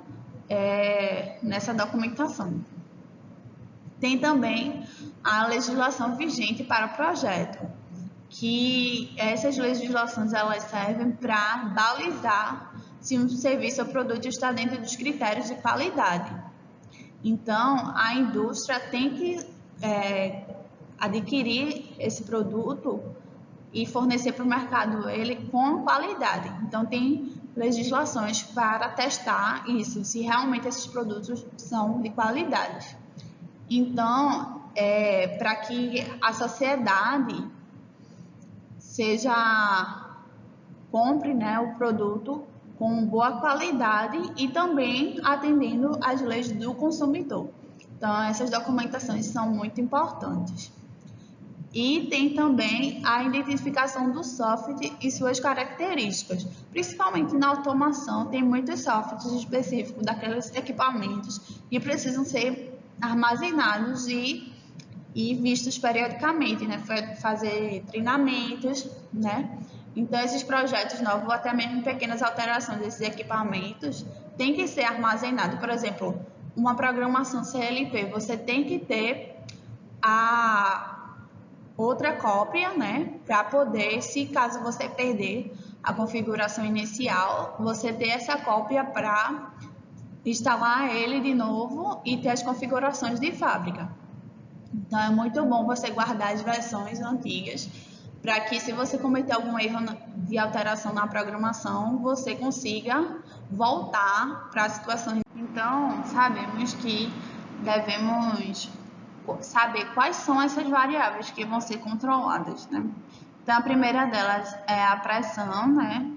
nessa documentação. Tem também a legislação vigente para o projeto, que essas legislações elas servem para balizar se um serviço ou produto está dentro dos critérios de qualidade. Então, a indústria tem que adquirir esse produto e fornecer para o mercado ele com qualidade. Então, tem legislações para testar isso, se realmente esses produtos são de qualidade. Então, para que a sociedade compre, né, o produto com boa qualidade e também atendendo às leis do consumidor. Então, essas documentações são muito importantes. E tem também a identificação do software e suas características. Principalmente na automação, tem muitos softwares específicos daqueles equipamentos que precisam ser armazenados e vistos periodicamente, né? Fazer treinamentos, né? Então, esses projetos novos, ou até mesmo pequenas alterações desses equipamentos, tem que ser armazenado. Por exemplo, uma programação CLP, você tem que ter a outra cópia, né? Para poder, se caso você perder a configuração inicial, você ter essa cópia para instalar ele de novo e ter as configurações de fábrica. Então, é muito bom você guardar as versões antigas para que, se você cometer algum erro de alteração na programação, você consiga voltar para a situação. Então, sabemos que devemos saber quais são essas variáveis que vão ser controladas, né? Então, a primeira delas é a pressão, né?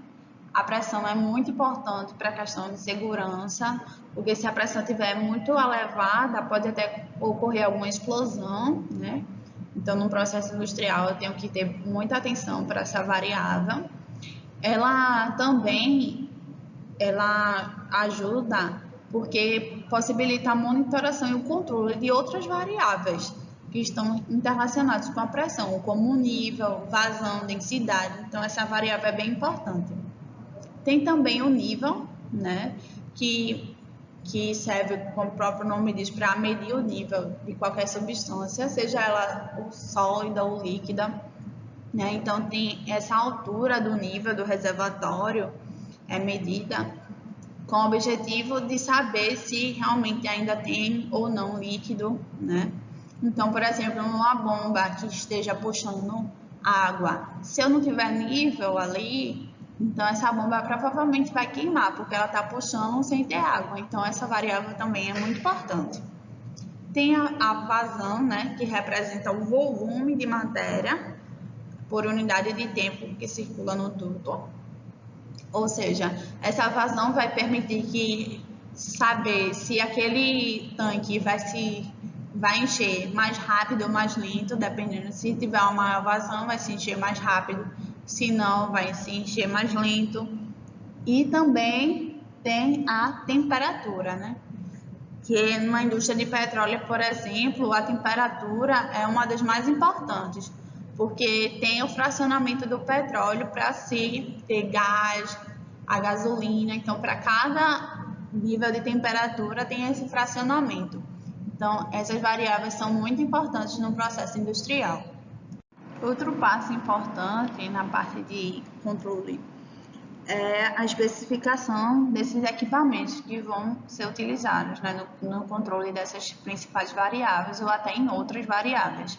A pressão é muito importante para a questão de segurança, porque se a pressão estiver muito elevada, pode até ocorrer alguma explosão, né? Então, no processo industrial, eu tenho que ter muita atenção para essa variável. Ela também ajuda porque possibilita a monitoração e o controle de outras variáveis que estão interrelacionadas com a pressão, como o nível, vazão, densidade. Então, essa variável é bem importante. Tem também o nível, né, que serve, como o próprio nome diz, para medir o nível de qualquer substância, seja ela sólida ou líquida, né? Então, tem essa altura do nível do reservatório medida com o objetivo de saber se realmente ainda tem ou não líquido, né? Então, por exemplo, numa bomba que esteja puxando água, se eu não tiver nível ali, então essa bomba provavelmente vai queimar, porque ela está puxando sem ter água. Então, essa variável também é muito importante. Tem a vazão, né, que representa o volume de matéria por unidade de tempo que circula no tubo. Ou seja, essa vazão vai permitir saber se aquele tanque vai encher mais rápido ou mais lento, dependendo. Se tiver uma maior vazão, vai se encher mais rápido, se não, vai se encher mais lento. E também tem a temperatura, né? Que numa indústria de petróleo, por exemplo, a temperatura é uma das mais importantes, porque tem o fracionamento do petróleo para se ter gás, a gasolina. Então, para cada nível de temperatura tem esse fracionamento. Então, essas variáveis são muito importantes no processo industrial. Outro passo importante na parte de controle é a especificação desses equipamentos que vão ser utilizados, né, no controle dessas principais variáveis ou até em outras variáveis,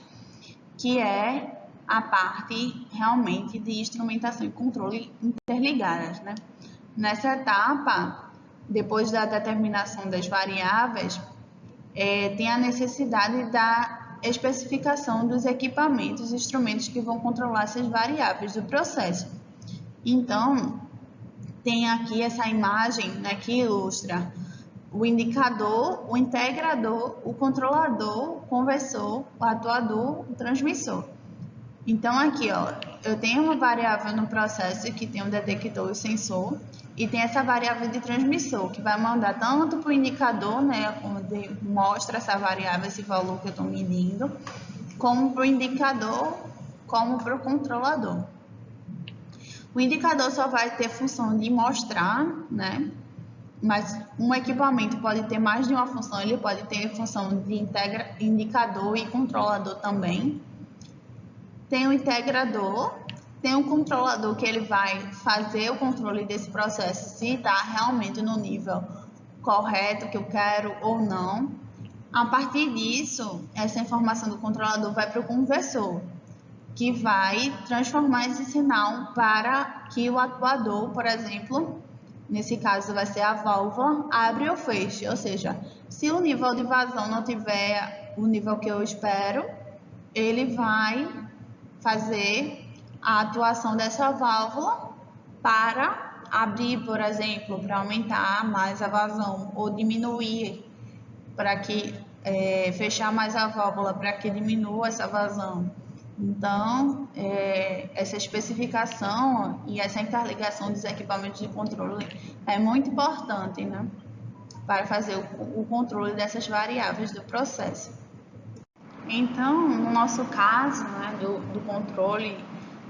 que é a parte realmente de instrumentação e controle interligadas, né? Nessa etapa, depois da determinação das variáveis, tem a necessidade da especificação dos equipamentos e instrumentos que vão controlar essas variáveis do processo. Então, tem aqui essa imagem, né, que ilustra o indicador, o integrador, o controlador, o conversor, o atuador, o transmissor. Então, aqui, ó, eu tenho uma variável no processo que tem um detector e sensor, e tem essa variável de transmissor, que vai mandar tanto para o indicador, né, onde mostra essa variável, esse valor que eu estou medindo, como para o indicador, como para o controlador. O indicador só vai ter função de mostrar, né? Mas um equipamento pode ter mais de uma função, ele pode ter função de indicador e controlador também. Tem o integrador, tem um controlador que ele vai fazer o controle desse processo, se está realmente no nível correto que eu quero ou não. A partir disso, essa informação do controlador vai para o conversor, que vai transformar esse sinal para que o atuador, por exemplo, nesse caso vai ser a válvula, abre ou feche. Ou seja, se o nível de vazão não tiver o nível que eu espero, ele vai fazer a atuação dessa válvula para abrir, por exemplo, para aumentar mais a vazão, ou diminuir para que fechar mais a válvula para que diminua essa vazão. Então, essa especificação e essa interligação dos equipamentos de controle é muito importante, né, para fazer o controle dessas variáveis do processo. Então, no nosso caso, né, do controle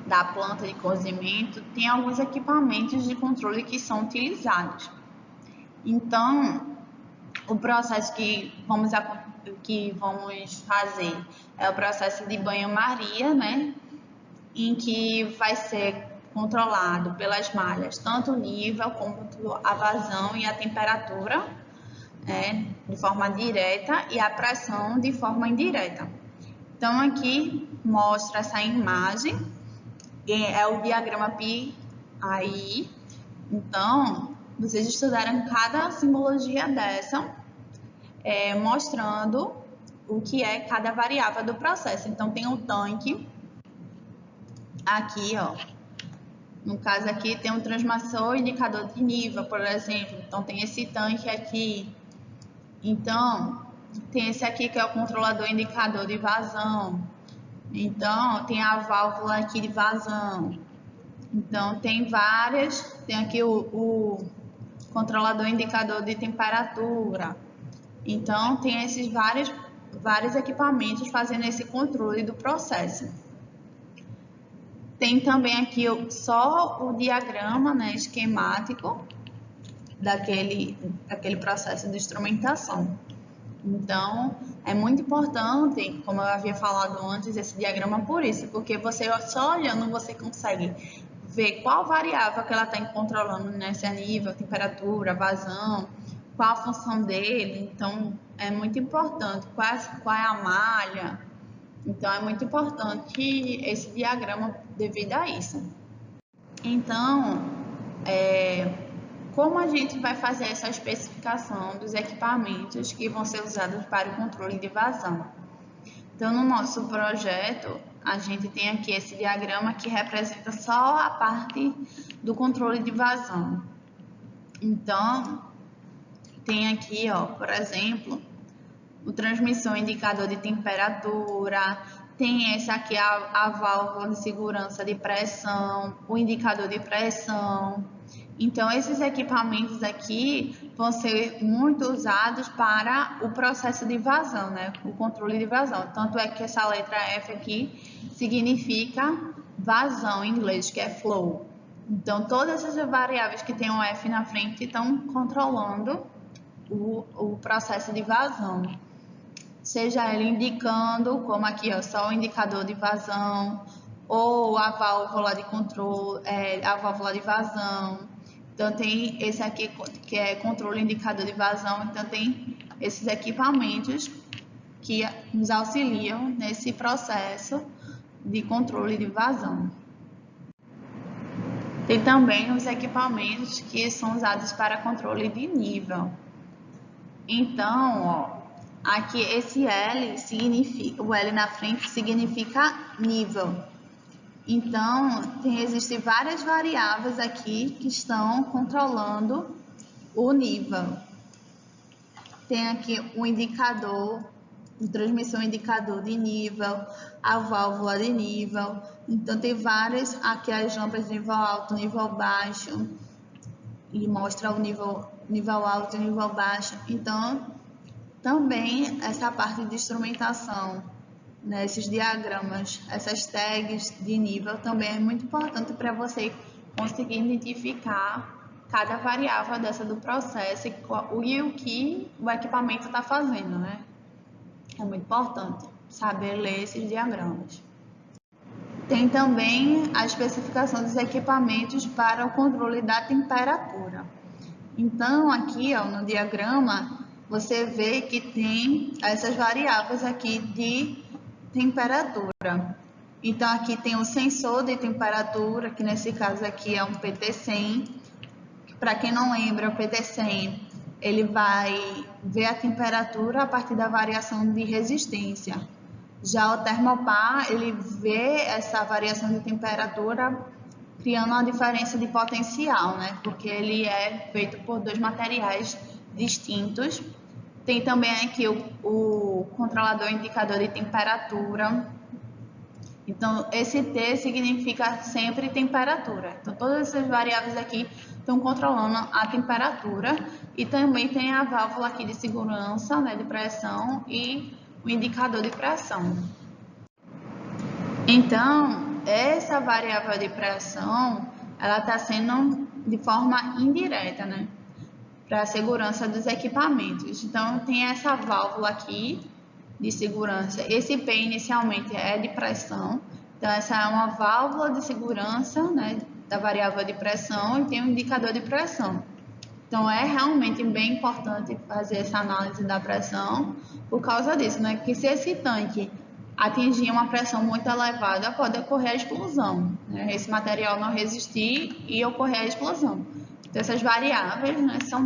da planta de cozimento, tem alguns equipamentos de controle que são utilizados. Então, o processo que vamos fazer é o processo de banho-maria, né? Em que vai ser controlado pelas malhas tanto o nível como a vazão e a temperatura, né, de forma direta, e a pressão de forma indireta. Então, aqui mostra essa imagem, é o diagrama PI. Então, vocês estudaram cada simbologia dessa, mostrando o que é cada variável do processo. Então, tem o tanque, aqui, ó. No caso aqui, tem um transmissor e indicador de nível, por exemplo. Então, tem esse tanque aqui. Então, tem esse aqui que é o controlador indicador de vazão. Então, tem a válvula aqui de vazão. Então, tem várias. Tem aqui o controlador indicador de temperatura. Então, tem esses vários equipamentos fazendo esse controle do processo. Tem também aqui só o diagrama, né, esquemático daquele processo de instrumentação. Então, é muito importante, como eu havia falado antes, esse diagrama por isso, porque você só olhando você consegue ver qual variável que ela está controlando nesse nível, temperatura, vazão, qual a função dele. Então, é muito importante qual é a malha. Então, é muito importante esse diagrama devido a isso. Então, como a gente vai fazer essa especificação dos equipamentos que vão ser usados para o controle de vazão? Então, no nosso projeto, a gente tem aqui esse diagrama que representa só a parte do controle de vazão. Então, tem aqui, ó, por exemplo, o transmissor indicador de temperatura, tem esse aqui, a válvula de segurança de pressão, o indicador de pressão, Então, esses equipamentos aqui vão ser muito usados para o processo de vazão, né? O controle de vazão. Tanto é que essa letra F aqui significa vazão em inglês, que é flow. Então, todas essas variáveis que tem um F na frente estão controlando o processo de vazão. Seja ele indicando, como aqui, ó, só o indicador de vazão, ou a válvula de controle, a válvula de vazão. Então, tem esse aqui que é controle indicador de vazão. Então, tem esses equipamentos que nos auxiliam nesse processo de controle de vazão. Tem também os equipamentos que são usados para controle de nível. Então, ó, aqui esse L significa, o L na frente significa nível. Então, existem várias variáveis aqui que estão controlando o nível. Tem aqui o indicador de transmissão, indicador de nível, a válvula de nível. Então, tem várias, aqui as lâmpadas de nível alto, nível baixo, e mostra o nível alto e nível baixo. Então, também essa parte de instrumentação, né, esses diagramas, essas tags de nível também é muito importante para você conseguir identificar cada variável dessa do processo e o que o equipamento está fazendo, né? É muito importante saber ler esses diagramas. Tem também a especificação dos equipamentos para o controle da temperatura. Então, aqui, ó, no diagrama, você vê que tem essas variáveis aqui de temperatura. Então, aqui tem o sensor de temperatura, que nesse caso aqui é um PT100. Para quem não lembra, o PT100, ele vai ver a temperatura a partir da variação de resistência. Já o termopar, ele vê essa variação de temperatura criando uma diferença de potencial, né? Porque ele é feito por dois materiais distintos. Tem também aqui o controlador indicador de temperatura. Então, esse T significa sempre temperatura. Então, todas essas variáveis aqui estão controlando a temperatura. E também tem a válvula aqui de segurança, né, de pressão e o indicador de pressão. Então, essa variável de pressão, ela está sendo de forma indireta, né, para a segurança dos equipamentos. Então, tem essa válvula aqui de segurança. Esse P inicialmente é de pressão, então essa é uma válvula de segurança, né, da variável de pressão, e tem um indicador de pressão. Então é realmente bem importante fazer essa análise da pressão por causa disso, né, que se esse tanque atingir uma pressão muito elevada, pode ocorrer a explosão, né, esse material não resistir e ocorrer a explosão. Então, essas variáveis, né, são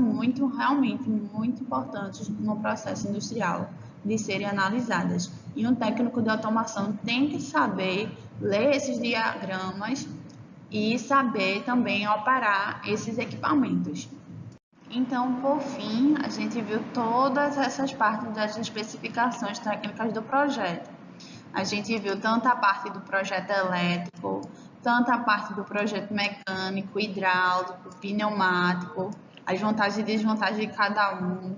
realmente muito importantes no processo industrial de serem analisadas. E um técnico de automação tem que saber ler esses diagramas e saber também operar esses equipamentos. Então, por fim, a gente viu todas essas partes das especificações técnicas do projeto. A gente viu tanto a parte do projeto elétrico, tanto a parte do projeto mecânico, hidráulico, pneumático, as vantagens e desvantagens de cada um,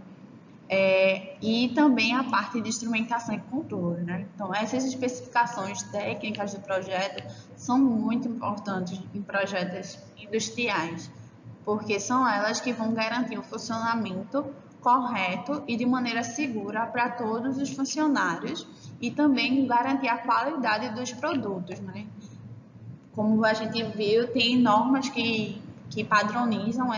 e também a parte de instrumentação e controle, né? Então, essas especificações técnicas do projeto são muito importantes em projetos industriais, porque são elas que vão garantir o funcionamento correto e de maneira segura para todos os funcionários e também garantir a qualidade dos produtos, né? Como a gente viu, tem normas que padronizam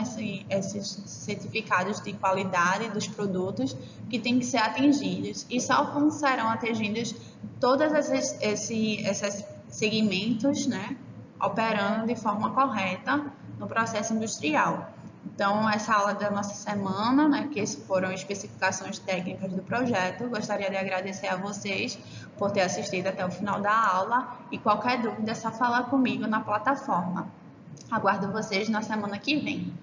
esses certificados de qualidade dos produtos que têm que ser atingidos e só serão atingidos todos esses segmentos, né, operando de forma correta no processo industrial. Então, essa aula da nossa semana, né, que foram especificações técnicas do projeto, gostaria de agradecer a vocês por ter assistido até o final da aula e qualquer dúvida é só falar comigo na plataforma. Aguardo vocês na semana que vem.